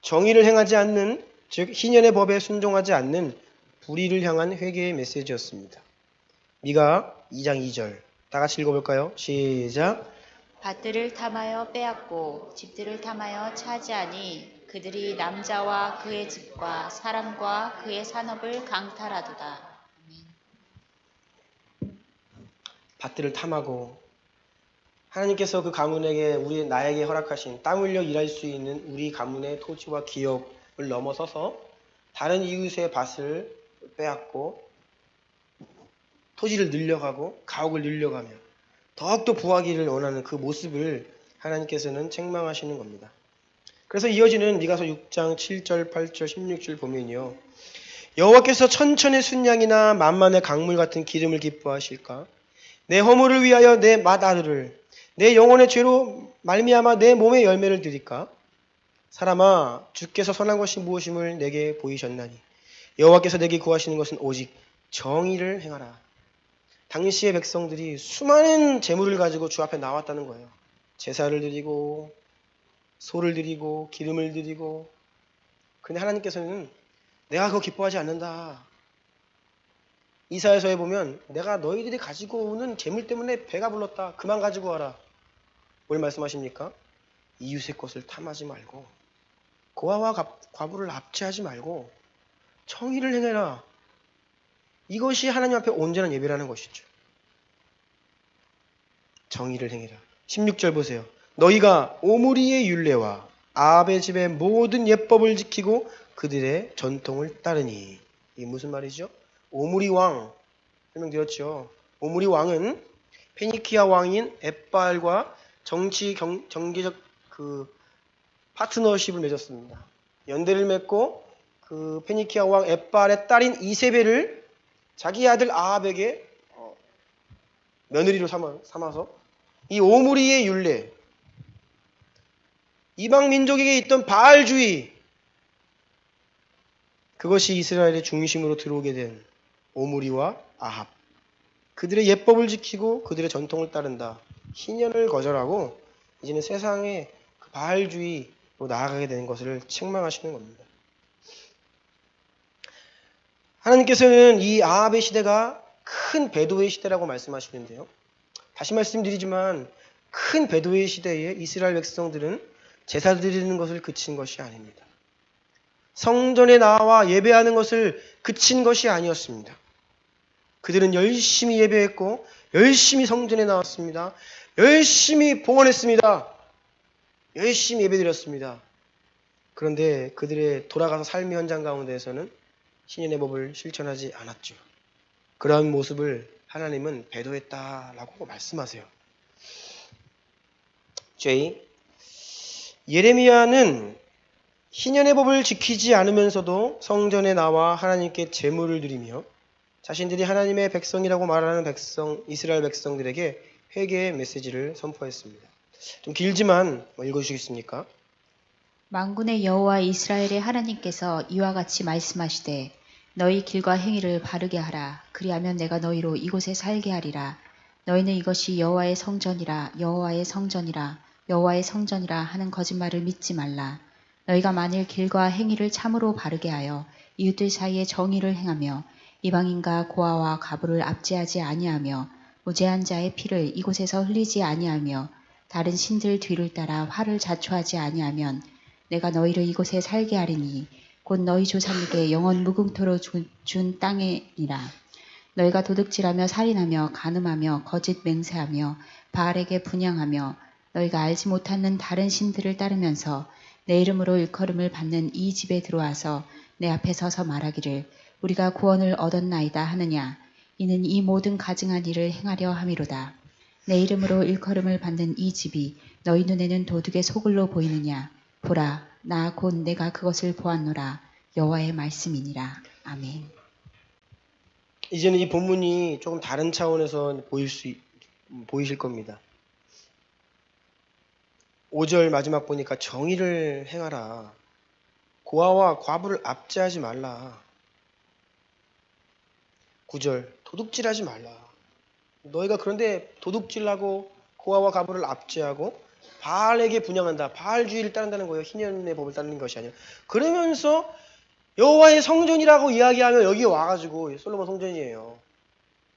정의를 행하지 않는, 즉 희년의 법에 순종하지 않는 불의를 향한 회개의 메시지였습니다. 미가 2장 2절 다 같이 읽어볼까요? 시작. 밭들을 탐하여 빼앗고 집들을 탐하여 차지하니 그들이 남자와 그의 집과 사람과 그의 산업을 강탈하도다. 밭들을 탐하고, 하나님께서 그 가문에게, 나에게 허락하신 땀 흘려 일할 수 있는 우리 가문의 토지와 기업을 넘어서서 다른 이웃의 밭을 빼앗고 토지를 늘려가고 가옥을 늘려가며 더욱더 부하기를 원하는 그 모습을 하나님께서는 책망하시는 겁니다. 그래서 이어지는 미가서 6장 7절, 8절, 16절 보면요, 여호와께서 천천의 순양이나 만만의 강물 같은 기름을 기뻐하실까? 내 허물을 위하여 내 맏아들을, 내 영혼의 죄로 말미암아 내 몸의 열매를 드릴까? 사람아, 주께서 선한 것이 무엇임을 내게 보이셨나니 여호와께서 내게 구하시는 것은 오직 정의를 행하라. 당시의 백성들이 수많은 재물을 가지고 주 앞에 나왔다는 거예요. 제사를 드리고 소를 드리고 기름을 드리고. 그런데 하나님께서는 내가 그거 기뻐하지 않는다. 이사야서에 보면 내가 너희들이 가지고 오는 재물 때문에 배가 불렀다. 그만 가지고 와라. 뭘 말씀하십니까? 이웃의 것을 탐하지 말고 고아와 과부를 압제하지 말고 정의를 행해라. 이것이 하나님 앞에 온전한 예배라는 것이죠. 정의를 행해라. 16절 보세요. 너희가 오므리의 율례와 아합의 집의 모든 예법을 지키고 그들의 전통을 따르니. 이게 무슨 말이죠? 오므리 왕 설명드렸죠. 오므리 왕은 페니키아 왕인 엣발과 정계적 파트너십을 맺었습니다. 연대를 맺고 그 페니키아 왕 엣발의 딸인 이세벨을 자기 아들 아합에게 며느리로 삼아서 이 오므리의 율례, 이방 민족에게 있던 바알주의, 그것이 이스라엘의 중심으로 들어오게 된 오므리와 아합. 그들의 예법을 지키고 그들의 전통을 따른다. 희년을 거절하고 이제는 세상의 그 바알주의로 나아가게 되는 것을 책망하시는 겁니다. 하나님께서는 이 아합의 시대가 큰 배도의 시대라고 말씀하시는데요. 다시 말씀드리지만 큰 배도의 시대에 이스라엘 백성들은 제사 드리는 것을 그친 것이 아닙니다. 성전에 나와 예배하는 것을 그친 것이 아니었습니다. 그들은 열심히 예배했고 열심히 성전에 나왔습니다. 열심히 봉헌했습니다. 열심히 예배드렸습니다. 그런데 그들의 돌아가서 삶의 현장 가운데에서는 신년의 법을 실천하지 않았죠. 그러한 모습을 하나님은 배도했다라고 말씀하세요. J. 예레미야는 희년의 법을 지키지 않으면서도 성전에 나와 하나님께 제물을 드리며 자신들이 하나님의 백성이라고 말하는 이스라엘 백성들에게 회개의 메시지를 선포했습니다. 좀 길지만 읽어주시겠습니까? 만군의 여호와 이스라엘의 하나님께서 이와 같이 말씀하시되 너희 길과 행위를 바르게 하라. 그리하면 내가 너희로 이곳에 살게 하리라. 너희는 이것이 여호와의 성전이라 여호와의 성전이라 여호와의 성전이라 하는 거짓말을 믿지 말라. 너희가 만일 길과 행위를 참으로 바르게 하여 이웃들 사이에 정의를 행하며 이방인과 고아와 과부를 압제하지 아니하며 무죄한 자의 피를 이곳에서 흘리지 아니하며 다른 신들 뒤를 따라 화를 자초하지 아니하면 내가 너희를 이곳에 살게 하리니 곧 너희 조상에게 영원 무궁토로 준 땅이니라. 너희가 도둑질하며 살인하며 간음하며 거짓 맹세하며 바알에게 분향하며 너희가 알지 못하는 다른 신들을 따르면서 내 이름으로 일컬음을 받는 이 집에 들어와서 내 앞에 서서 말하기를 우리가 구원을 얻었나이다 하느냐. 이는 이 모든 가증한 일을 행하려 함이로다. 내 이름으로 일컬음을 받는 이 집이 너희 눈에는 도둑의 소굴로 보이느냐. 보라, 나 곧 내가 그것을 보았노라. 여호와의 말씀이니라. 아멘. 이제는 이 본문이 조금 다른 차원에서 보이실 겁니다. 5절 마지막 보니까 정의를 행하라. 고아와 과부를 압제하지 말라. 9절 도둑질하지 말라. 너희가 그런데 도둑질하고 고아와 과부를 압제하고 바알에게 분향한다. 바알주의를 따른다는 거예요. 희년의 법을 따르는 것이 아니라. 그러면서 여호와의 성전이라고 이야기하면 여기 와가지고 솔로몬 성전이에요.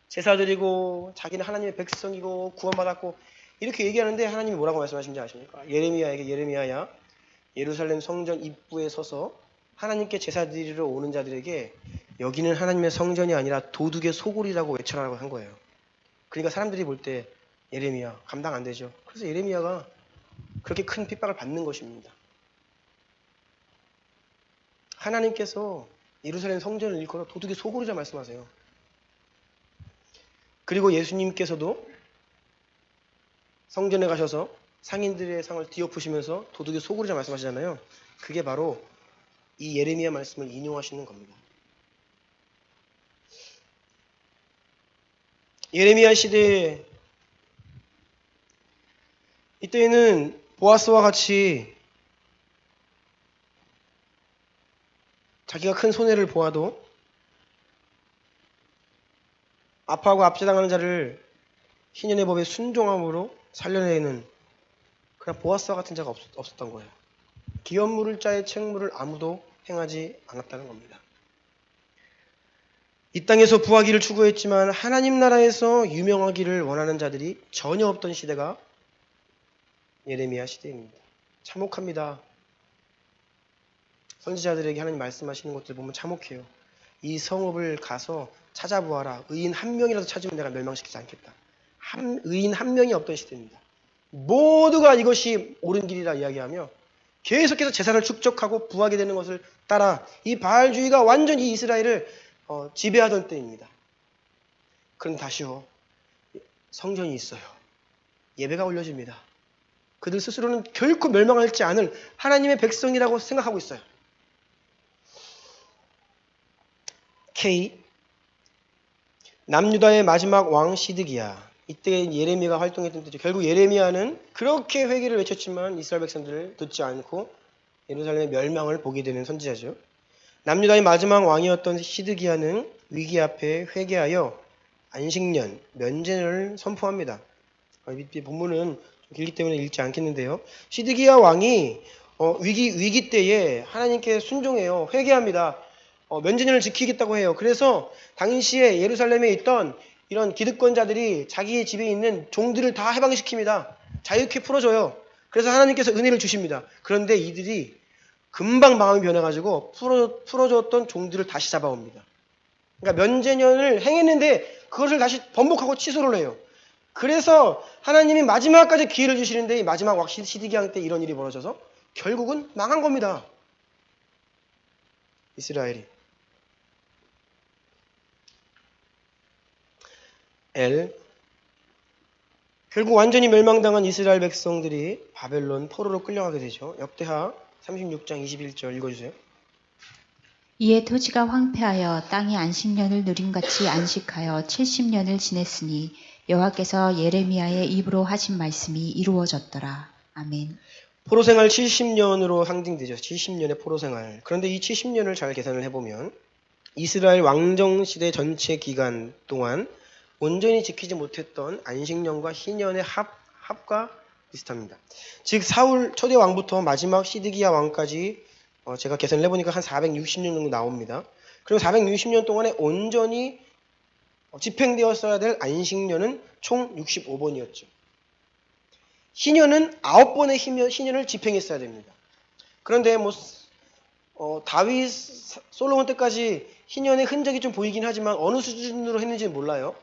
제사 드리고 자기는 하나님의 백성이고 구원받았고 이렇게 얘기하는데 하나님이 뭐라고 말씀하시는지 아십니까? 예레미야에게 예레미야야 예루살렘 성전 입구에 서서 하나님께 제사 드리러 오는 자들에게 여기는 하나님의 성전이 아니라 도둑의 소굴이라고 외쳐라라고 한 거예요. 그러니까 사람들이 볼 때 예레미야 감당 안 되죠. 그래서 예레미야가 그렇게 큰 핍박을 받는 것입니다. 하나님께서 예루살렘 성전을 일컬어 도둑의 소굴이라 말씀하세요. 그리고 예수님께서도 성전에 가셔서 상인들의 상을 뒤엎으시면서 도둑의 소굴이라 말씀하시잖아요. 그게 바로 이 예레미야 말씀을 인용하시는 겁니다. 예레미야 시대에 이때에는 보아스와 같이 자기가 큰 손해를 보아도 아파하고 압제당하는 자를 희년의 법에 순종함으로 살려내는 그냥 보아스와 같은 자가 없었던 거예요. 기업 물을 자의 책무를 아무도 행하지 않았다는 겁니다. 이 땅에서 부하기를 추구했지만 하나님 나라에서 유명하기를 원하는 자들이 전혀 없던 시대가 예레미야 시대입니다. 참혹합니다. 선지자들에게 하나님 말씀하시는 것들 보면 참혹해요. 이 성읍을 가서 찾아보아라. 의인 한 명이라도 찾으면 내가 멸망시키지 않겠다. 의인 한 명이 없던 시대입니다. 모두가 이것이 옳은 길이라 이야기하며 계속해서 재산을 축적하고 부하게 되는 것을 따라 이 바알주의가 완전히 이스라엘을 지배하던 때입니다. 그런데 다시요. 성전이 있어요. 예배가 올려집니다. 그들 스스로는 결코 멸망하지 않을 하나님의 백성이라고 생각하고 있어요. K. 남유다의 마지막 왕 시드기야. 이때 예레미야가 활동했던 때죠. 결국 예레미야는 그렇게 회개를 외쳤지만 이스라엘 백성들을 듣지 않고 예루살렘의 멸망을 보게 되는 선지자죠. 남유다의 마지막 왕이었던 시드기야는 위기 앞에 회개하여 안식년, 면제년을 선포합니다. 이 본문은 좀 길기 때문에 읽지 않겠는데요. 시드기야 왕이 위기 때에 하나님께 순종해요. 회개합니다. 면제년을 지키겠다고 해요. 그래서 당시에 예루살렘에 있던 이런 기득권자들이 자기의 집에 있는 종들을 다 해방시킵니다. 자유케 풀어줘요. 그래서 하나님께서 은혜를 주십니다. 그런데 이들이 금방 마음이 변해가지고 풀어줬던 종들을 다시 잡아옵니다. 그러니까 면제년을 행했는데 그것을 다시 번복하고 취소를 해요. 그래서 하나님이 마지막까지 기회를 주시는데 이 마지막 왕 시드기야 때 이런 일이 벌어져서 결국은 망한 겁니다. 이스라엘이. 결국 완전히 멸망당한 이스라엘 백성들이 바벨론 포로로 끌려가게 되죠. 역대하 36장 21절 읽어주세요. 이에 토지가 황폐하여 땅이 안식년을 누림같이 안식하여 70년을 지냈으니 여호와께서 예레미야의 입으로 하신 말씀이 이루어졌더라. 아멘. 포로생활 70년으로 상징되죠. 70년의 포로생활. 그런데 이 70년을 잘 계산을 해보면 이스라엘 왕정시대 전체 기간 동안 온전히 지키지 못했던 안식년과 희년의 합과 비슷합니다. 즉 사울 초대 왕부터 마지막 시드기야 왕까지 제가 계산을 해보니까 한 460년 정도 나옵니다. 그리고 460년 동안에 온전히 집행되었어야 될 안식년은 총 65번이었죠. 희년은 9번의 희년을 집행했어야 됩니다. 그런데 다윗, 솔로몬 때까지 희년의 흔적이 좀 보이긴 하지만 어느 수준으로 했는지는 몰라요.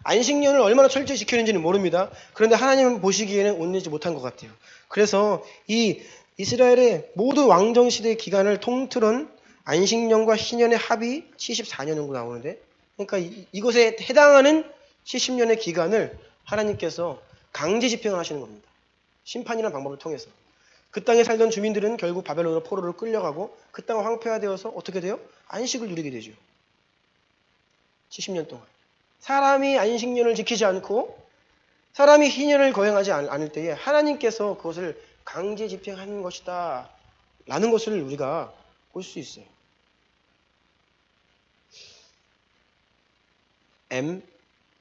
안식년을 얼마나 철저히 지켰는지는 모릅니다. 그런데 하나님 보시기에는 온전히 못한 것 같아요. 그래서 이 이스라엘의 모든 왕정시대의 기간을 통틀은 안식년과 희년의 합이 74년 정도 나오는데, 그러니까 이것에 해당하는 70년의 기간을 하나님께서 강제 집행을 하시는 겁니다. 심판이라는 방법을 통해서. 그 땅에 살던 주민들은 결국 바벨론으로 포로를 끌려가고 그 땅은 황폐화되어서 어떻게 돼요? 안식을 누리게 되죠. 70년 동안. 사람이 안식년을 지키지 않고 사람이 희년을 거행하지 않을 때에 하나님께서 그것을 강제 집행하는 것이다 라는 것을 우리가 볼 수 있어요.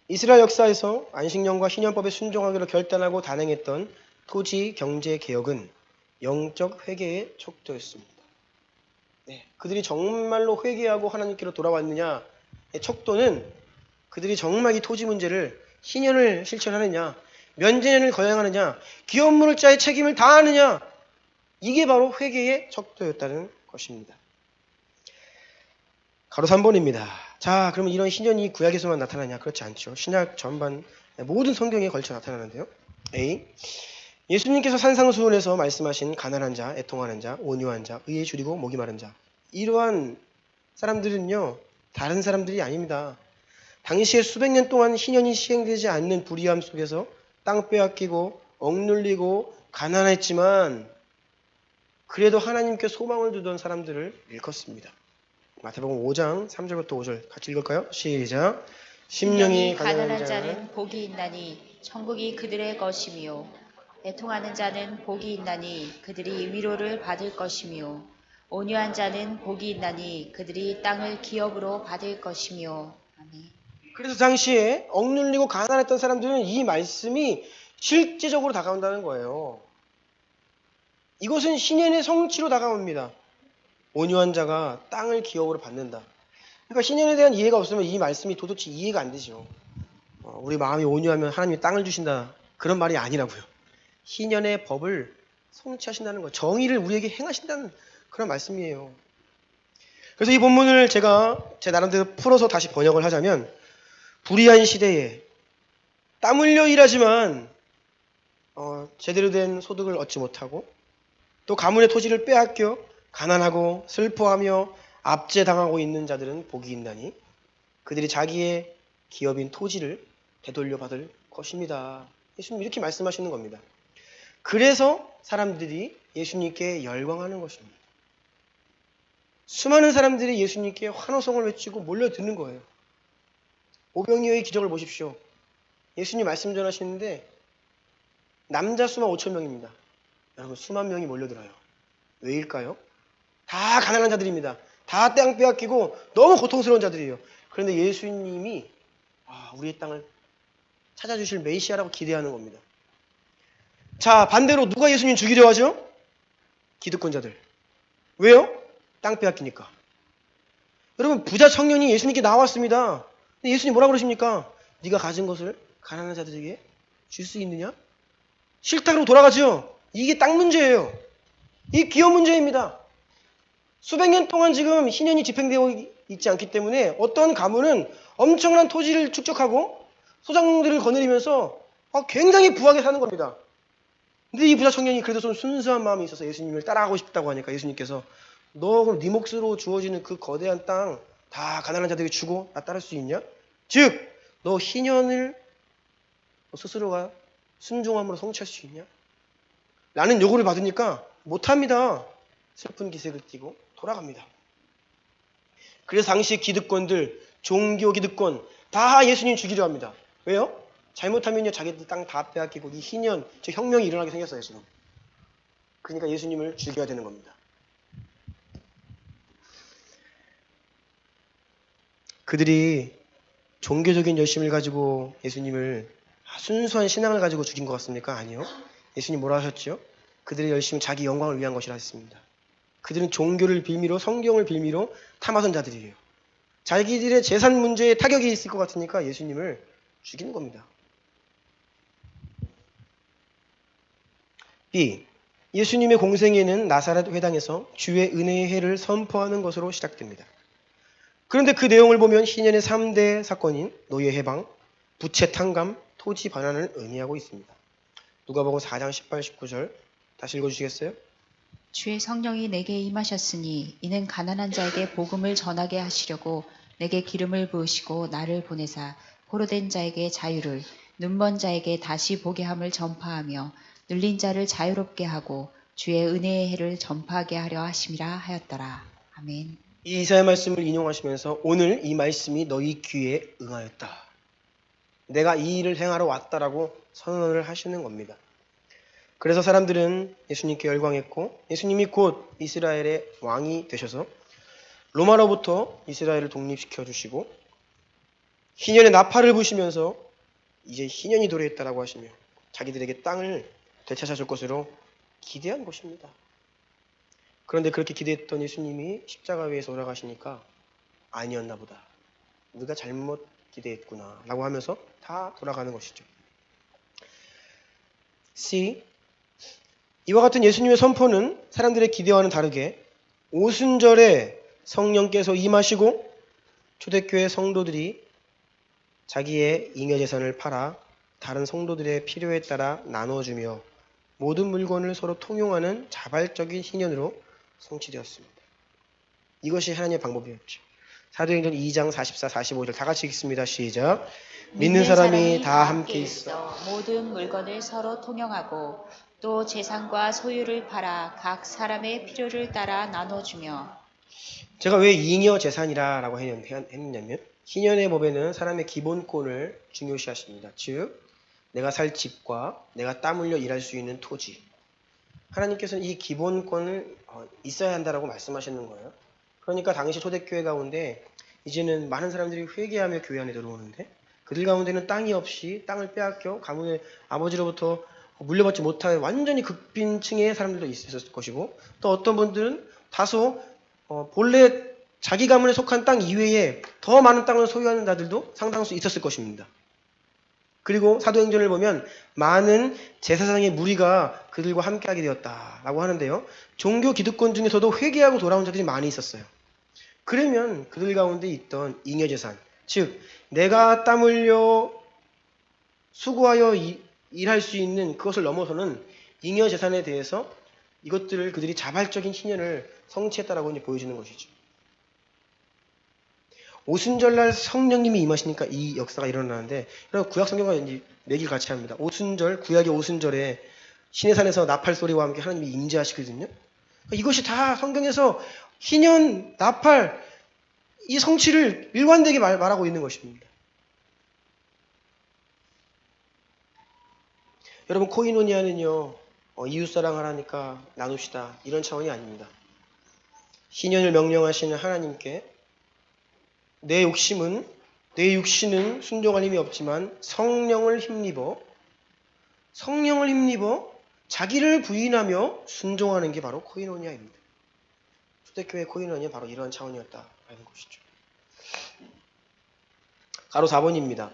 이스라엘 역사에서 안식년과 희년법에 순종하기로 결단하고 단행했던 토지 경제 개혁은 영적 회개의 척도였습니다. 그들이 정말로 회개하고 하나님께로 돌아왔느냐의 척도는 그들이 정말 이 토지 문제를 희년을 실천하느냐, 면제년을 거행하느냐, 기업물자의 책임을 다하느냐, 이게 바로 회개의 척도였다는 것입니다. 가로 3번입니다. 자, 그러면 이런 희년이 구약에서만 나타나냐? 그렇지 않죠. 신약 전반 모든 성경에 걸쳐 나타나는데요. A. 예수님께서 산상수훈에서 말씀하신 가난한 자, 애통하는 자, 온유한 자, 의에 줄이고 목이 마른 자, 이러한 사람들은요 다른 사람들이 아닙니다. 당시에 수백 년 동안 희년이 시행되지 않는 불의함 속에서 땅 빼앗기고 억눌리고 가난했지만 그래도 하나님께 소망을 두던 사람들을 일컫습니다. 마태복음 5장 3절부터 5절 같이 읽을까요? 시작. 심령이 가난한 자는 복이 있나니 천국이 그들의 것이며 애통하는 자는 복이 있나니 그들이 위로를 받을 것이며 온유한 자는 복이 있나니 그들이 땅을 기업으로 받을 것이며. 아멘. 그래서 당시에 억눌리고 가난했던 사람들은 이 말씀이 실제적으로 다가온다는 거예요. 이것은 희년의 성취로 다가옵니다. 온유한 자가 땅을 기업으로 받는다. 그러니까 희년에 대한 이해가 없으면 이 말씀이 도대체 이해가 안 되죠. 우리 마음이 온유하면 하나님이 땅을 주신다. 그런 말이 아니라고요. 희년의 법을 성취하신다는 거, 정의를 우리에게 행하신다는 그런 말씀이에요. 그래서 이 본문을 제가 제 나름대로 풀어서 다시 번역을 하자면, 불의한 시대에 땀 흘려 일하지만 제대로 된 소득을 얻지 못하고 또 가문의 토지를 빼앗겨 가난하고 슬퍼하며 압제당하고 있는 자들은 복이 있나니 그들이 자기의 기업인 토지를 되돌려 받을 것입니다. 예수님 이렇게 말씀하시는 겁니다. 그래서 사람들이 예수님께 열광하는 것입니다. 수많은 사람들이 예수님께 환호성을 외치고 몰려드는 거예요. 오병이어의 기적을 보십시오. 예수님 말씀 전하시는데 남자 수만 5천 명입니다. 여러분 수만 명이 몰려들어요. 왜일까요? 다 가난한 자들입니다. 다 땅 빼앗기고 너무 고통스러운 자들이에요. 그런데 예수님이 우리의 땅을 찾아주실 메시아라고 기대하는 겁니다. 자, 반대로 누가 예수님 죽이려 하죠? 기득권자들. 왜요? 땅 빼앗기니까. 여러분 부자 청년이 예수님께 나왔습니다. 근데 예수님 뭐라 그러십니까? 네가 가진 것을 가난한 자들에게 줄 수 있느냐? 싫다고 돌아가죠. 이게 땅 문제예요. 이 기업 문제입니다. 수백 년 동안 지금 희년이 집행되어 있지 않기 때문에 어떤 가문은 엄청난 토지를 축적하고 소장들을 거느리면서 굉장히 부하게 사는 겁니다. 근데 이 부자 청년이 그래도 좀 순수한 마음이 있어서 예수님을 따라가고 싶다고 하니까 예수님께서 너 그럼 네 몫으로 주어지는 그 거대한 땅 다 가난한 자들에게 주고 나 따를 수 있냐? 즉, 너 희년을 스스로가 순종함으로 성취할 수 있냐? 라는 요구를 받으니까 못합니다. 슬픈 기색을 띠고 돌아갑니다. 그래서 당시 기득권들, 종교 기득권 다 예수님 죽이려 합니다. 왜요? 잘못하면요 자기들 땅 다 빼앗기고 이 희년, 즉 혁명이 일어나게 생겼어요 지금. 그러니까 예수님을 죽여야 되는 겁니다. 그들이 종교적인 열심을 가지고 예수님을 순수한 신앙을 가지고 죽인 것 같습니까? 아니요. 예수님 뭐라 하셨죠? 그들의 열심은 자기 영광을 위한 것이라 했습니다. 그들은 종교를 빌미로 성경을 빌미로 탐하던 자들이에요. 자기들의 재산 문제에 타격이 있을 것 같으니까 예수님을 죽이는 겁니다. B. 예수님의 공생애는 나사렛 회당에서 주의 은혜의 해를 선포하는 것으로 시작됩니다. 그런데 그 내용을 보면 희년의 3대 사건인 노예 해방, 부채 탕감, 토지 반환을 의미하고 있습니다. 누가복음 4장 18, 19절 다시 읽어주시겠어요? 주의 성령이 내게 임하셨으니 이는 가난한 자에게 복음을 전하게 하시려고 내게 기름을 부으시고 나를 보내사 포로된 자에게 자유를, 눈먼 자에게 다시 보게 함을 전파하며 눌린 자를 자유롭게 하고 주의 은혜의 해를 전파하게 하려 하심이라 하였더라. 아멘. 이 이사야 말씀을 인용하시면서 오늘 이 말씀이 너희 귀에 응하였다. 내가 이 일을 행하러 왔다라고 선언을 하시는 겁니다. 그래서 사람들은 예수님께 열광했고 예수님이 곧 이스라엘의 왕이 되셔서 로마로부터 이스라엘을 독립시켜 주시고 희년의 나팔을 부시면서 이제 희년이 도래했다라고 하시며 자기들에게 땅을 되찾아줄 것으로 기대한 것입니다. 그런데 그렇게 기대했던 예수님이 십자가 위에서 돌아가시니까 아니었나 보다. 우리가 잘못 기대했구나 라고 하면서 다 돌아가는 것이죠. C. 이와 같은 예수님의 선포는 사람들의 기대와는 다르게 오순절에 성령께서 임하시고 초대교회 성도들이 자기의 잉여재산을 팔아 다른 성도들의 필요에 따라 나눠주며 모든 물건을 서로 통용하는 자발적인 희년으로 성취되었습니다. 이것이 하나님의 방법이었죠. 사도행전 2장 44, 45절 다 같이 읽습니다. 시작. 믿는 사람이 다 함께 있어 모든 물건을 서로 통용하고 또 재산과 소유를 팔아 각 사람의 필요를 따라 나눠주며. 제가 왜 잉여 재산이라고 했느냐면 희년의 법에는 사람의 기본권을 중요시하십니다. 즉 내가 살 집과 내가 땀 흘려 일할 수 있는 토지. 하나님께서는 이 기본권을 있어야 한다라고 말씀하시는 거예요. 그러니까 당시 초대교회 가운데 이제는 많은 사람들이 회개하며 교회 안에 들어오는데 그들 가운데는 땅이 없이 땅을 빼앗겨 가문의 아버지로부터 물려받지 못한 완전히 극빈층의 사람들도 있었을 것이고 또 어떤 분들은 다소 본래 자기 가문에 속한 땅 이외에 더 많은 땅을 소유하는 자들도 상당수 있었을 것입니다. 그리고 사도행전을 보면 많은 제사장의 무리가 그들과 함께하게 되었다라고 하는데요. 종교 기득권 중에서도 회개하고 돌아온 자들이 많이 있었어요. 그러면 그들 가운데 있던 잉여재산, 즉 내가 땀 흘려 수고하여 일할 수 있는 그것을 넘어서는 잉여재산에 대해서 이것들을 그들이 자발적인 희년을 성취했다라고 이제 보여주는 것이죠. 오순절날 성령님이 임하시니까 이 역사가 일어나는데 구약 성경과 이제 매길 같이 합니다. 오순절, 구약의 오순절에 시내산에서 나팔 소리와 함께 하나님이 임재하시거든요. 이것이 다 성경에서 희년, 나팔, 이 성취를 일관되게 말하고 있는 것입니다. 여러분 코이노니아는요 이웃사랑 하라니까 나눕시다 이런 차원이 아닙니다. 신년을 명령하시는 하나님께 내 육신은 순종할 힘이 없지만 성령을 힘입어 자기를 부인하며 순종하는 게 바로 코이노니아입니다. 초대교회 코이노니아 바로 이러한 차원이었다라는 것이죠. 가로 4번입니다.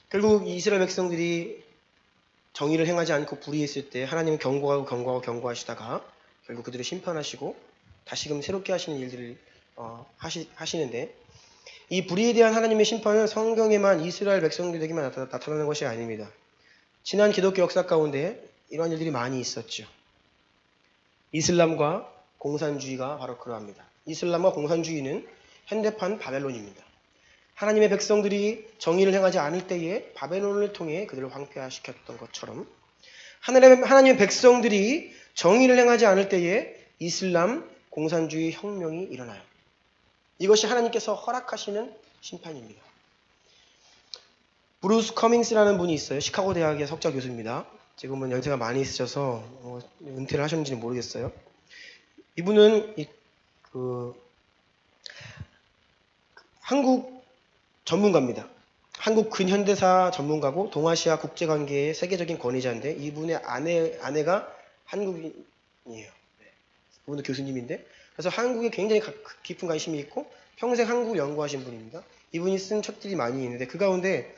결국 이스라엘 백성들이 정의를 행하지 않고 불의했을 때 하나님은 경고하시다가 결국 그들을 심판하시고 다시금 새롭게 하시는 일들을 하시는데 이 불의에 대한 하나님의 심판은 성경에만 이스라엘 백성들에게만 나타나는 것이 아닙니다. 지난 기독교 역사 가운데 이러한 일들이 많이 있었죠. 이슬람과 공산주의가 바로 그러합니다. 이슬람과 공산주의는 현대판 바벨론입니다. 하나님의 백성들이 정의를 행하지 않을 때에 바벨론을 통해 그들을 황폐화시켰던 것처럼 하나님의 백성들이 정의를 행하지 않을 때에 이슬람 공산주의 혁명이 일어나요. 이것이 하나님께서 허락하시는 심판입니다. 브루스 커밍스라는 분이 있어요. 시카고 대학의 석좌 교수입니다. 지금은 연세가 많이 있으셔서 은퇴를 하셨는지는 모르겠어요. 이분은 한국 전문가입니다. 한국 근현대사 전문가고 동아시아 국제관계의 세계적인 권위자인데 이분의 아내가 한국인이에요. 이분도 교수님인데 그래서 한국에 굉장히 깊은 관심이 있고 평생 한국을 연구하신 분입니다. 이분이 쓴 책들이 많이 있는데 그 가운데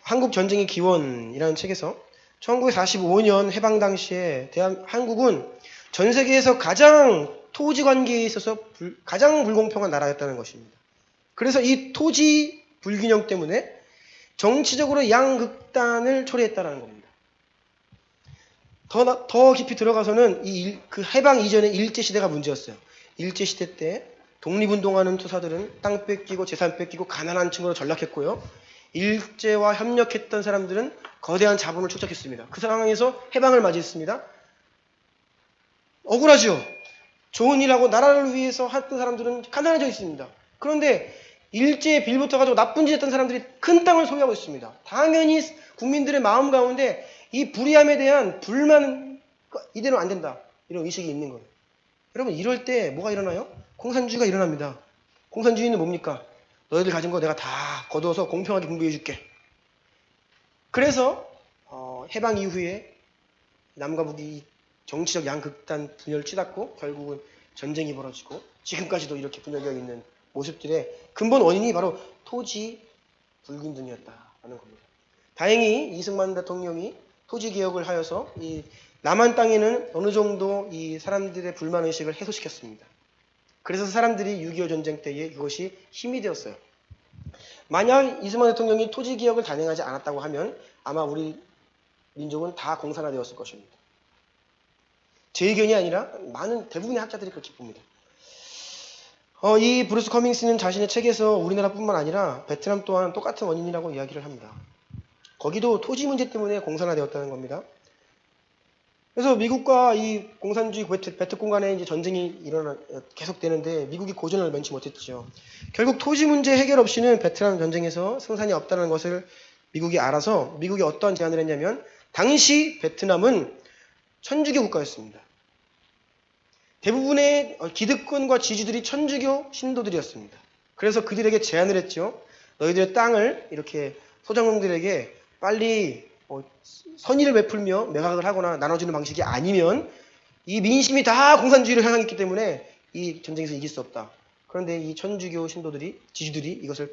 한국 전쟁의 기원이라는 책에서 1945년 해방 당시에 한국은 전 세계에서 가장 토지 관계에 있어서 가장 불공평한 나라였다는 것입니다. 그래서 이 토지 불균형 때문에 정치적으로 양극단을 초래했다는 겁니다. 더 깊이 들어가서는 그 해방 이전의 일제시대가 문제였어요. 일제시대 때 독립운동하는 투사들은 땅 뺏기고 재산 뺏기고 가난한 층으로 전락했고요. 일제와 협력했던 사람들은 거대한 자본을 축적했습니다. 그 상황에서 해방을 맞이했습니다. 억울하죠. 좋은 일하고 나라를 위해서 했던 사람들은 가난해져 있습니다. 그런데 일제에 빌붙어가지고 나쁜 짓 했던 사람들이 큰 땅을 소유하고 있습니다. 당연히 국민들의 마음 가운데 이 불의함에 대한 불만은 이대로 안 된다. 이런 의식이 있는 거예요. 여러분 이럴 때 뭐가 일어나요? 공산주의가 일어납니다. 공산주의는 뭡니까? 너희들 가진 거 내가 다 거두어서 공평하게 분배해 줄게. 그래서 해방 이후에 남과 북이 정치적 양극단 분열을 치닫고 결국은 전쟁이 벌어지고 지금까지도 이렇게 분열되어 있는 모습들의 근본 원인이 바로 토지 불균등이었다라는 겁니다. 다행히 이승만 대통령이 토지 개혁을 하여서 이 남한 땅에는 어느 정도 이 사람들의 불만의식을 해소시켰습니다. 그래서 사람들이 6.25 전쟁 때에 그것이 힘이 되었어요. 만약 이승만 대통령이 토지 개혁을 단행하지 않았다고 하면 아마 우리 민족은 다 공산화되었을 것입니다. 제 의견이 아니라 대부분의 학자들이 그렇게 봅니다. 이 브루스 커밍스는 자신의 책에서 우리나라뿐만 아니라 베트남 또한 똑같은 원인이라고 이야기를 합니다. 거기도 토지 문제 때문에 공산화되었다는 겁니다. 그래서 미국과 이 공산주의 베트콩 간에 이제 전쟁이 계속되는데 미국이 고전을 면치 못했죠. 결국 토지 문제 해결 없이는 베트남 전쟁에서 승산이 없다는 것을 미국이 알아서 미국이 어떠한 제안을 했냐면 당시 베트남은 천주교 국가였습니다. 대부분의 기득권과 지주들이 천주교 신도들이었습니다. 그래서 그들에게 제안을 했죠. 너희들의 땅을 이렇게 소장농들에게 빨리 선의를 베풀며 매각을 하거나 나눠주는 방식이 아니면 이 민심이 다 공산주의를 향했기 때문에 이 전쟁에서 이길 수 없다. 그런데 이 천주교 지주들이 이것을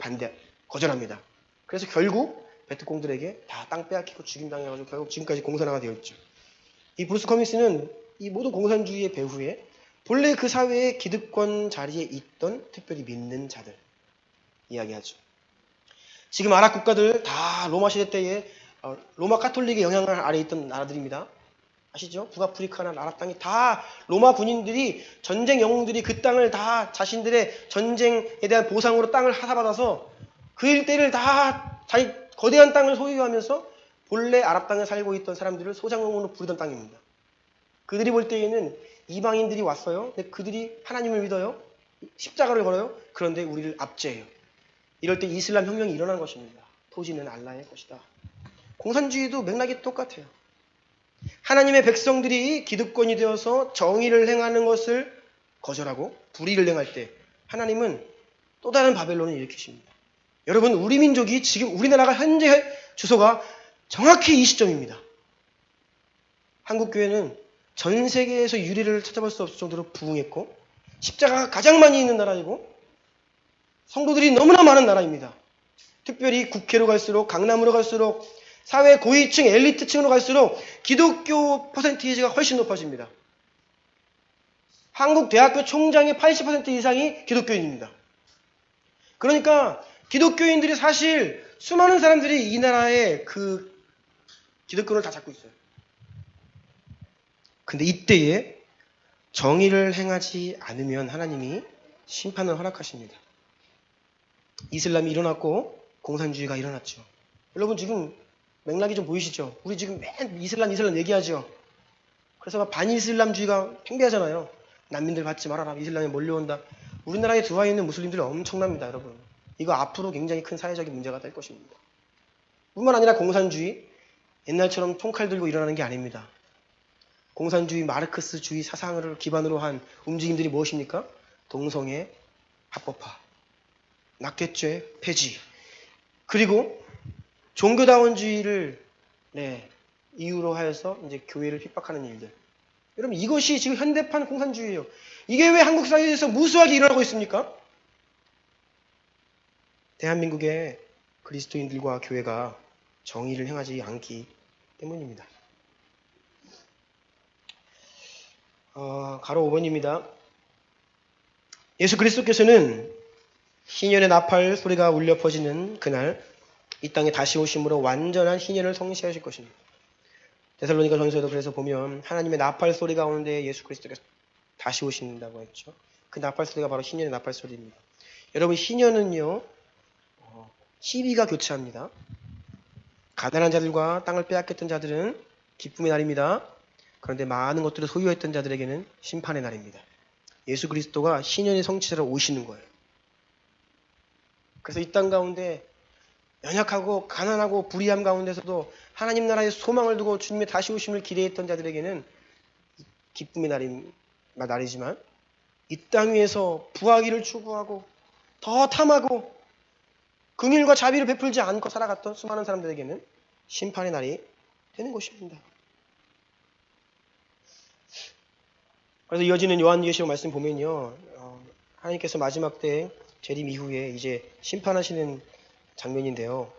거절합니다. 그래서 결국 베트콩들에게 다 땅 빼앗기고 죽임당해가지고 결국 지금까지 공산화가 되어 있죠. 이 브루스 커밍스는 이 모든 공산주의의 배후에 본래 그 사회의 기득권 자리에 있던 특별히 믿는 자들 이야기하죠. 지금 아랍 국가들 다 로마 시대 때에 로마 카톨릭의 영향 아래 있던 나라들입니다. 아시죠? 북아프리카나 아랍 땅이 다 로마 군인들이 전쟁 영웅들이 그 땅을 다 자신들의 전쟁에 대한 보상으로 땅을 하사받아서 그 일대를 다 자기 거대한 땅을 소유하면서 본래 아랍 땅에 살고 있던 사람들을 소장용으로 부르던 땅입니다. 그들이 볼 때에는 이방인들이 왔어요. 근데 그들이 하나님을 믿어요. 십자가를 걸어요. 그런데 우리를 압제해요. 이럴 때 이슬람 혁명이 일어난 것입니다. 토지는 알라의 것이다. 공산주의도 맥락이 똑같아요. 하나님의 백성들이 기득권이 되어서 정의를 행하는 것을 거절하고 불의를 행할 때 하나님은 또 다른 바벨론을 일으키십니다. 여러분, 우리 민족이 지금 우리나라가 현재 주소가 정확히 이 시점입니다. 한국교회는 전 세계에서 유례를 찾아볼 수 없을 정도로 부흥했고 십자가가 가장 많이 있는 나라이고 성도들이 너무나 많은 나라입니다. 특별히 국회로 갈수록 강남으로 갈수록 사회 고위층 엘리트층으로 갈수록 기독교 퍼센티지가 훨씬 높아집니다. 한국 대학교 총장의 80% 이상이 기독교인입니다. 그러니까 기독교인들이 사실 수많은 사람들이 이 나라의 그 기득권을 다 잡고 있어요. 근데 이때에 정의를 행하지 않으면 하나님이 심판을 허락하십니다. 이슬람이 일어났고 공산주의가 일어났죠. 여러분 지금 맥락이 좀 보이시죠? 우리 지금 맨 이슬람 얘기하죠. 그래서 막 반이슬람주의가 팽배하잖아요. 난민들 받지 말아라. 이슬람에 몰려온다. 우리나라에 들어와 있는 무슬림들 엄청납니다, 여러분. 이거 앞으로 굉장히 큰 사회적인 문제가 될 것입니다. 뿐만 아니라 공산주의, 옛날처럼 총칼 들고 일어나는 게 아닙니다. 공산주의, 마르크스주의 사상을 기반으로 한 움직임들이 무엇입니까? 동성애 합법화, 낙태죄 폐지, 그리고 종교다원주의를 이유로 하여서 이제 교회를 핍박하는 일들. 여러분 이것이 지금 현대판 공산주의예요. 이게 왜 한국 사회에서 무수하게 일어나고 있습니까? 대한민국의 그리스도인들과 교회가 정의를 행하지 않기 때문입니다. 가로 5번입니다. 예수 그리스도께서는 희년의 나팔 소리가 울려 퍼지는 그날 이 땅에 다시 오심으로 완전한 희년을 성취하실 것입니다. 데살로니가 전서에도 그래서 보면 하나님의 나팔 소리 가운데 예수 그리스도께서 다시 오신다고 했죠. 그 나팔 소리가 바로 희년의 나팔 소리입니다. 여러분 희년은요 시비가 교차합니다. 가난한 자들과 땅을 빼앗겼던 자들은 기쁨의 날입니다. 그런데 많은 것들을 소유했던 자들에게는 심판의 날입니다. 예수 그리스도가 희년의 성취자로 오시는 거예요. 그래서 이 땅 가운데 연약하고 가난하고 불의함 가운데서도 하나님 나라의 소망을 두고 주님의 다시 오심을 기대했던 자들에게는 기쁨의 날이지만 이 땅 위에서 부하기를 추구하고 더 탐하고 긍휼과 자비를 베풀지 않고 살아갔던 수많은 사람들에게는 심판의 날이 되는 것입니다. 그래서 이어지는 요한계시록 말씀 보면요, 하나님께서 마지막 때 재림 이후에 이제 심판하시는 장면인데요.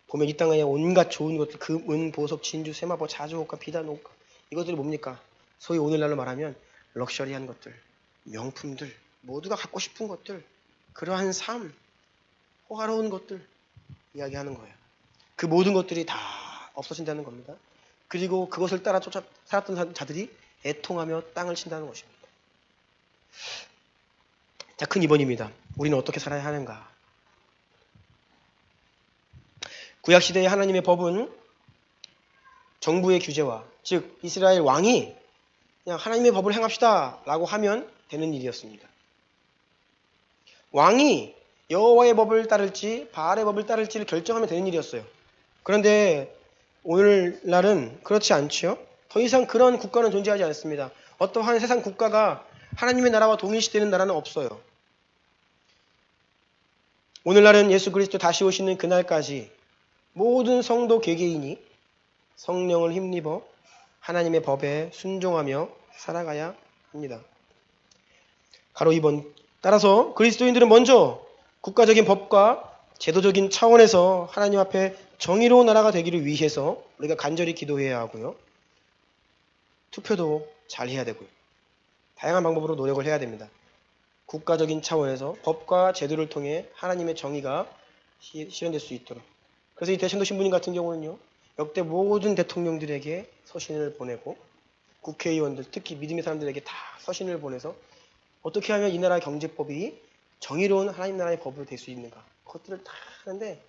보면 이 땅에 온갖 좋은 것들, 금, 보석, 진주, 세마포, 자주, 옷과 비단, 옷, 이것들이 뭡니까? 소위 오늘날로 말하면 럭셔리한 것들, 명품들, 모두가 갖고 싶은 것들, 그러한 삶, 호화로운 것들 이야기하는 거예요. 그 모든 것들이 다 없어진다는 겁니다. 그리고 그것을 따라 살았던 자들이 애통하며 땅을 친다는 것입니다. 자, 큰 2번입니다. 우리는 어떻게 살아야 하는가? 구약시대의 하나님의 법은 정부의 규제와 즉 이스라엘 왕이 그냥 하나님의 법을 행합시다 라고 하면 되는 일이었습니다. 왕이 여호와의 법을 따를지 바알의 법을 따를지를 결정하면 되는 일이었어요. 그런데 오늘날은 그렇지 않죠. 더 이상 그런 국가는 존재하지 않습니다. 어떠한 세상 국가가 하나님의 나라와 동일시되는 나라는 없어요. 오늘날은 예수 그리스도 다시 오시는 그날까지 모든 성도 개개인이 성령을 힘입어 하나님의 법에 순종하며 살아가야 합니다. 가로 2번. 따라서 그리스도인들은 먼저 국가적인 법과 제도적인 차원에서 하나님 앞에 정의로운 나라가 되기를 위해서 우리가 간절히 기도해야 하고요. 투표도 잘 해야 되고요. 다양한 방법으로 노력을 해야 됩니다. 국가적인 차원에서 법과 제도를 통해 하나님의 정의가 실현될 수 있도록. 그래서 이 대천도 신부님 같은 경우는요. 역대 모든 대통령들에게 서신을 보내고 국회의원들, 특히 믿음의 사람들에게 다 서신을 보내서 어떻게 하면 이 나라 경제법이 정의로운 하나님 나라의 법으로 될 수 있는가. 그것들을 다 하는데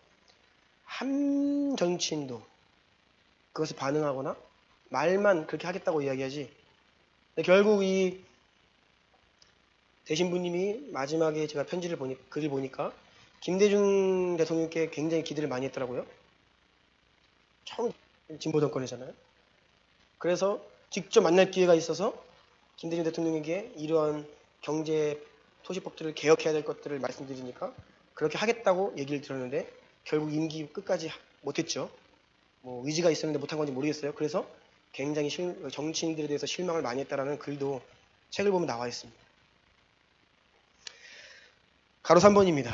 한 정치인도 그것을 반응하거나 말만 그렇게 하겠다고 이야기하지. 근데 결국 이 대신부님이 마지막에 제가 글을 보니까 김대중 대통령께 굉장히 기대를 많이 했더라고요. 처음 진보 정권이잖아요. 그래서 직접 만날 기회가 있어서 김대중 대통령에게 이러한 경제 토지법들을 개혁해야 될 것들을 말씀드리니까 그렇게 하겠다고 얘기를 들었는데 결국 임기 끝까지 못했죠. 뭐 의지가 있었는데 못한 건지 모르겠어요. 그래서 굉장히 정치인들에 대해서 실망을 많이 했다라는 글도 책을 보면 나와 있습니다. 가로 3번입니다.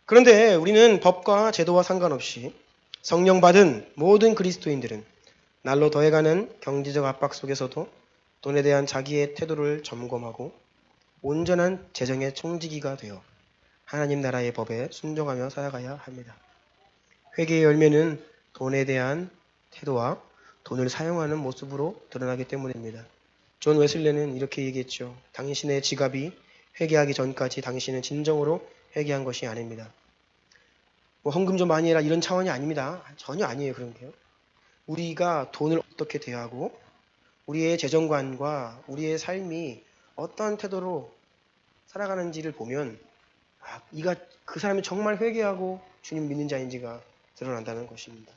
그런데 우리는 법과 제도와 상관없이 성령 받은 모든 그리스도인들은 날로 더해가는 경제적 압박 속에서도 돈에 대한 자기의 태도를 점검하고 온전한 재정의 총지기가 되어 하나님 나라의 법에 순종하며 살아가야 합니다. 회개의 열매는 돈에 대한 태도와 돈을 사용하는 모습으로 드러나기 때문입니다. 존 웨슬레는 이렇게 얘기했죠. 당신의 지갑이 회개하기 전까지 당신은 진정으로 회개한 것이 아닙니다. 뭐 헌금 좀 많이 해라 이런 차원이 아닙니다. 전혀 아니에요. 그런 게요. 우리가 돈을 어떻게 대하고 우리의 재정관과 우리의 삶이 어떠한 태도로 살아가는지를 보면 이가 그 사람이 정말 회개하고 주님 믿는 자인지가 드러난다는 것입니다.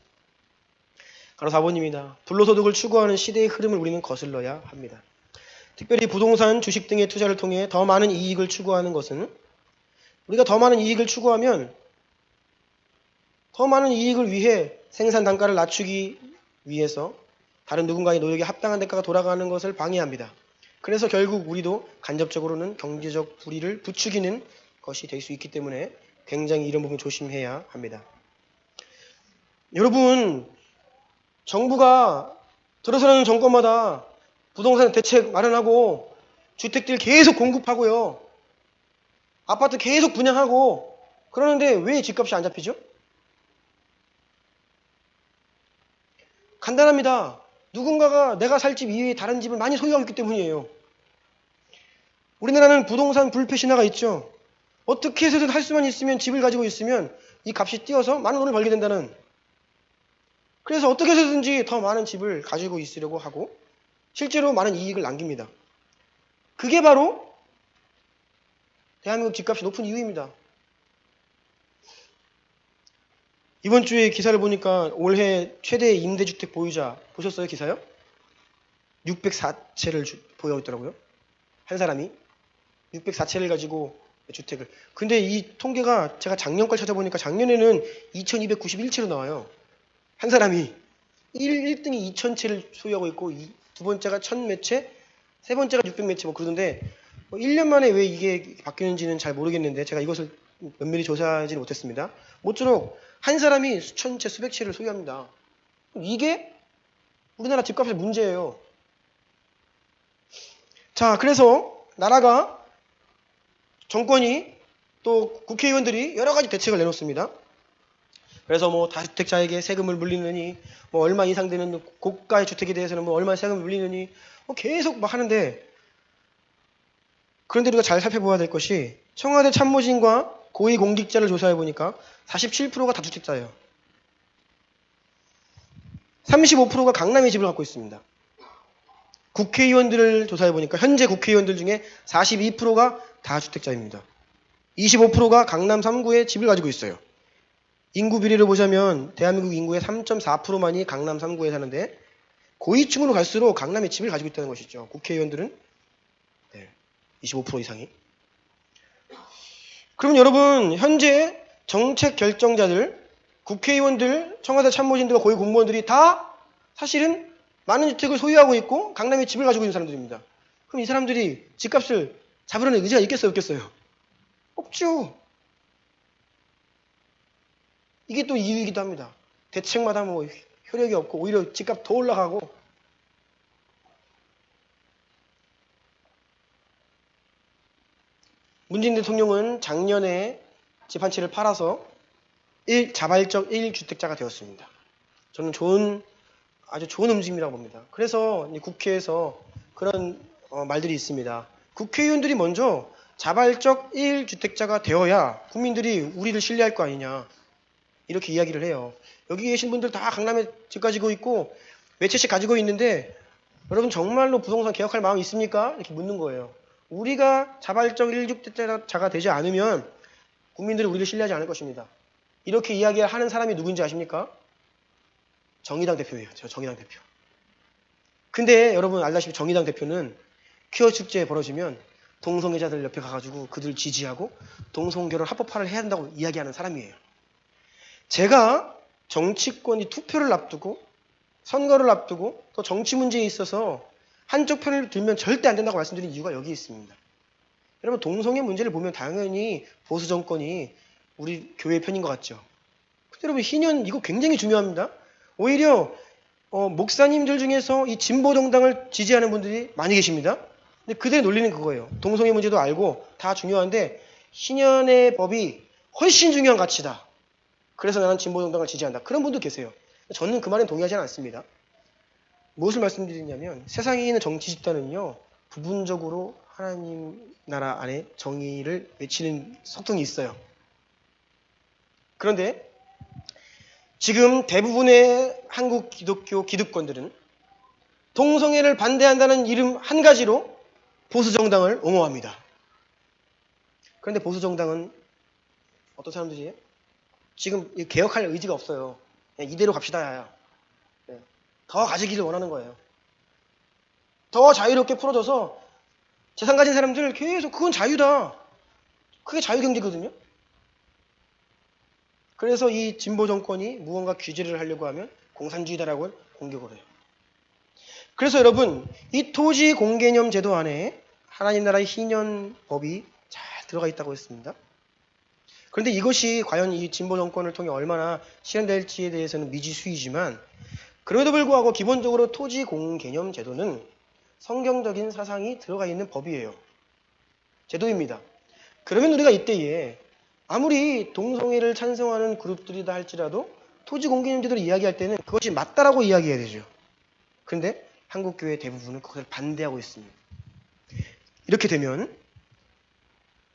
가로 4번입니다. 불로소득을 추구하는 시대의 흐름을 우리는 거슬러야 합니다. 특별히 부동산, 주식 등의 투자를 통해 더 많은 이익을 추구하는 것은 우리가 더 많은 이익을 추구하면 더 많은 이익을 위해 생산 단가를 낮추기 위해서 다른 누군가의 노력에 합당한 대가가 돌아가는 것을 방해합니다. 그래서 결국 우리도 간접적으로는 경제적 불의를 부추기는 것이 될 수 있기 때문에 굉장히 이런 부분 조심해야 합니다. 여러분, 정부가 들어서는 정권마다 부동산 대책 마련하고 주택들 계속 공급하고요. 아파트 계속 분양하고 그러는데 왜 집값이 안 잡히죠? 간단합니다. 누군가가 내가 살 집 이외에 다른 집을 많이 소유하고 있기 때문이에요. 우리나라는 부동산 불패 신화가 있죠. 어떻게 해서든 할 수만 있으면 집을 가지고 있으면 이 값이 뛰어서 많은 돈을 벌게 된다는. 그래서 어떻게 해서든지 더 많은 집을 가지고 있으려고 하고 실제로 많은 이익을 남깁니다. 그게 바로 대한민국 집값이 높은 이유입니다. 이번 주에 기사를 보니까 올해 최대 임대주택 보유자 보셨어요? 기사요? 604채를 보유하고 있더라고요. 한 사람이 604채를 가지고 주택을. 근데 이 통계가 제가 작년 걸 찾아보니까 작년에는 2291채로 나와요. 한 사람이 1등이 2000채를 소유하고 있고 두 번째가 1000몇 채, 세 번째가 600몇 채 뭐 그러던데 1년 만에 왜 이게 바뀌는지는 잘 모르겠는데 제가 이것을 면밀히 조사하지는 못했습니다. 모쪼록 한 사람이 수천 채, 수백 채를 소유합니다. 이게 우리나라 집값의 문제예요. 자, 그래서 나라가 정권이 또 국회의원들이 여러 가지 대책을 내놓습니다. 그래서 뭐 다주택자에게 세금을 물리느니 뭐 얼마 이상 되는 고가의 주택에 대해서는 뭐 얼마 세금을 물리느니 뭐 계속 막 하는데 그런데 우리가 잘 살펴봐야 될 것이 청와대 참모진과 고위공직자를 조사해 보니까 47%가 다주택자예요. 35%가 강남에 집을 갖고 있습니다. 국회의원들을 조사해 보니까 현재 국회의원들 중에 42%가 다주택자입니다. 25%가 강남 3구에 집을 가지고 있어요. 인구 비례를 보자면 대한민국 인구의 3.4%만이 강남 3구에 사는데 고위층으로 갈수록 강남에 집을 가지고 있다는 것이죠. 국회의원들은 25% 이상이. 그럼 여러분 현재 정책 결정자들, 국회의원들, 청와대 참모진들과 고위 공무원들이 다 사실은 많은 주택을 소유하고 있고 강남에 집을 가지고 있는 사람들입니다. 그럼 이 사람들이 집값을 잡으려는 의지가 있겠어요? 없겠어요? 없죠. 이게 또 이유이기도 합니다. 대책마다 뭐 효력이 없고 오히려 집값 더 올라가고 문재인 대통령은 작년에 집 한 채를 팔아서 자발적 1주택자가 되었습니다. 저는 아주 좋은 움직임이라고 봅니다. 그래서 국회에서 그런 말들이 있습니다. 국회의원들이 먼저 자발적 1주택자가 되어야 국민들이 우리를 신뢰할 거 아니냐. 이렇게 이야기를 해요. 여기 계신 분들 다 강남에 집 가지고 있고 몇 채씩 가지고 있는데 여러분 정말로 부동산 개혁할 마음 있습니까? 이렇게 묻는 거예요. 우리가 자발적 1주택자가 되지 않으면 국민들이 우리를 신뢰하지 않을 것입니다. 이렇게 이야기를 하는 사람이 누구인지 아십니까? 정의당 대표예요. 저 정의당 대표. 근데 여러분 알다시피 정의당 대표는 퀴어 축제 벌어지면 동성애자들 옆에 가가지고 그들 지지하고 동성결혼 합법화를 해야 한다고 이야기하는 사람이에요. 제가 정치권이 투표를 앞두고 선거를 앞두고 또 정치 문제에 있어서 한쪽 편을 들면 절대 안 된다고 말씀드린 이유가 여기 있습니다. 여러분 동성애 문제를 보면 당연히 보수 정권이 우리 교회 편인 것 같죠. 근데 여러분 희년 이거 굉장히 중요합니다. 오히려 목사님들 중에서 이 진보 정당을 지지하는 분들이 많이 계십니다. 근데 그들의 논리는 그거예요. 동성애 문제도 알고 다 중요한데 희년의 법이 훨씬 중요한 가치다. 그래서 나는 진보 정당을 지지한다. 그런 분도 계세요. 저는 그 말에 동의하지 않습니다. 무엇을 말씀드리냐면 세상에 있는 정치 집단은요. 부분적으로 하나님 나라 안에 정의를 외치는 속성이 있어요. 그런데 지금 대부분의 한국 기독교 기득권들은 동성애를 반대한다는 이름 한 가지로 보수정당을 옹호합니다. 그런데 보수정당은 어떤 사람들이에요? 지금 개혁할 의지가 없어요. 그냥 이대로 갑시다. 야야. 더 가지기를 원하는 거예요. 더 자유롭게 풀어져서 재산 가진 사람들 계속 그건 자유다. 그게 자유경제거든요. 그래서 이 진보 정권이 무언가 규제를 하려고 하면 공산주의다라고 공격을 해요. 그래서 여러분 이 토지 공개념 제도 안에 하나님 나라의 희년법이 잘 들어가 있다고 했습니다. 그런데 이것이 과연 이 진보 정권을 통해 얼마나 실현될지에 대해서는 미지수이지만 그럼에도 불구하고 기본적으로 토지 공개념 제도는 성경적인 사상이 들어가 있는 법이에요. 제도입니다. 그러면 우리가 이때에 아무리 동성애를 찬성하는 그룹들이다 할지라도 토지 공개념 제도를 이야기할 때는 그것이 맞다라고 이야기해야 되죠. 그런데 한국교회 대부분은 그것을 반대하고 있습니다. 이렇게 되면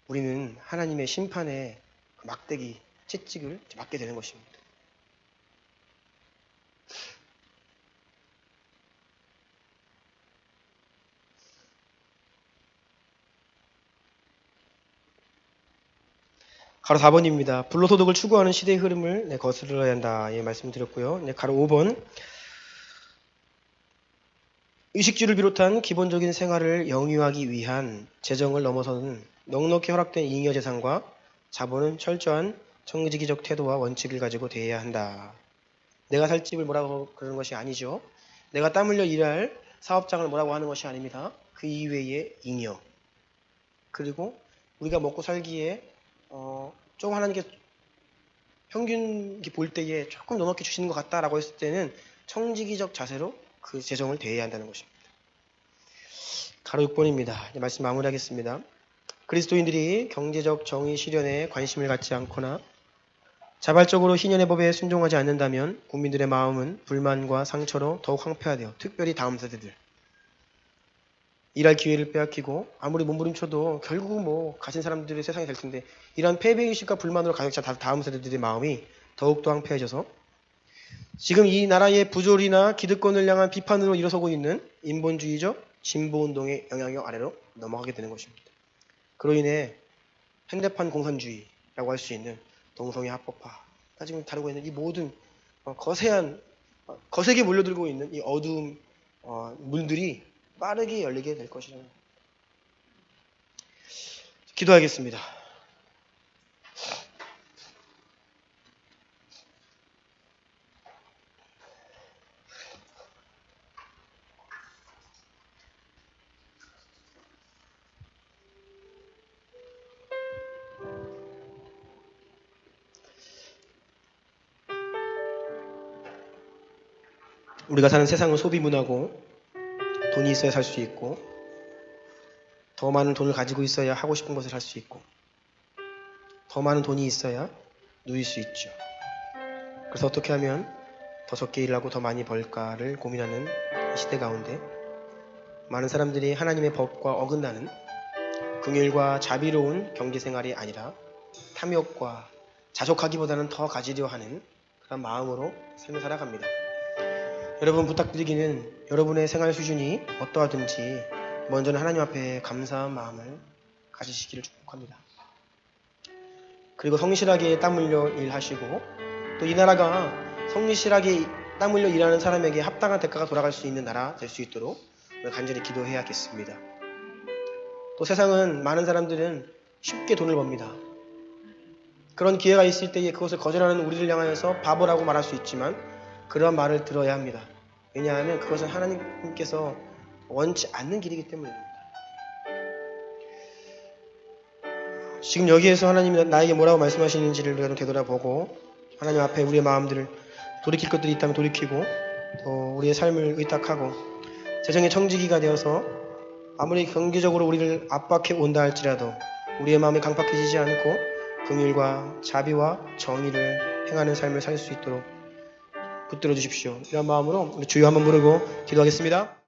우리는 하나님의 심판의 막대기, 채찍을 맞게 되는 것입니다. 가로 4번입니다. 불로소득을 추구하는 시대의 흐름을 거스러야 한다. 예, 말씀드렸고요. 가로 5번. 의식주를 비롯한 기본적인 생활을 영위하기 위한 재정을 넘어서는 넉넉히 허락된 잉여 재산과 자본은 철저한 정의지기적 태도와 원칙을 가지고 대해야 한다. 내가 살 집을 뭐라고 그러는 것이 아니죠. 내가 땀 흘려 일할 사업장을 뭐라고 하는 것이 아닙니다. 그 이외의 잉여. 그리고 우리가 먹고 살기에 좀 하나님께 평균 볼 때에 조금 넉넉히 주시는 것 같다라고 했을 때는 청지기적 자세로 그 재정을 대해야 한다는 것입니다. 가로 6번입니다. 말씀 마무리하겠습니다. 그리스도인들이 경제적 정의 실현에 관심을 갖지 않거나 자발적으로 희년의 법에 순종하지 않는다면 국민들의 마음은 불만과 상처로 더욱 황폐화되어 특별히 다음 세대들 일할 기회를 빼앗기고 아무리 몸부림쳐도 결국 뭐 가진 사람들의 세상이 될 텐데 이러한 패배의식과 불만으로 가득 차 다음 세대들의 마음이 더욱더 황폐해져서 지금 이 나라의 부조리나 기득권을 향한 비판으로 일어서고 있는 인본주의적 진보운동의 영향력 아래로 넘어가게 되는 것입니다. 그로 인해 현대판 공산주의라고 할 수 있는 동성애 합법화가 지금 다루고 있는 이 모든 거세한 거세게 몰려들고 있는 이 어두운 문들이 빠르게 열리게 될 것이라는 기도하겠습니다. 우리가 사는 세상은 소비 문화고 돈이 있어야 살 수 있고 더 많은 돈을 가지고 있어야 하고 싶은 것을 할 수 있고 더 많은 돈이 있어야 누릴 수 있죠. 그래서 어떻게 하면 더 적게 일하고 더 많이 벌까를 고민하는 시대 가운데 많은 사람들이 하나님의 법과 어긋나는 긍휼과 자비로운 경제생활이 아니라 탐욕과 자족하기보다는 더 가지려 하는 그런 마음으로 삶을 살아갑니다. 여러분 부탁드리기는 여러분의 생활 수준이 어떠하든지 먼저는 하나님 앞에 감사한 마음을 가지시기를 축복합니다. 그리고 성실하게 땀 흘려 일하시고 또 이 나라가 성실하게 땀 흘려 일하는 사람에게 합당한 대가가 돌아갈 수 있는 나라 될 수 있도록 간절히 기도해야겠습니다. 또 세상은 많은 사람들은 쉽게 돈을 법니다. 그런 기회가 있을 때에 그것을 거절하는 우리를 향하여서 바보라고 말할 수 있지만 그러한 말을 들어야 합니다. 왜냐하면 그것은 하나님께서 원치 않는 길이기 때문입니다. 지금 여기에서 하나님이 나에게 뭐라고 말씀하시는지를 우리가 좀 되돌아보고 하나님 앞에 우리의 마음들을 돌이킬 것들이 있다면 돌이키고 또 우리의 삶을 의탁하고 재정의 청지기가 되어서 아무리 경제적으로 우리를 압박해 온다 할지라도 우리의 마음이 강팍해지지 않고 긍휼과 자비와 정의를 행하는 삶을 살 수 있도록 붙들어 주십시오. 이런 마음으로 우리 주여 한번 부르고 기도하겠습니다.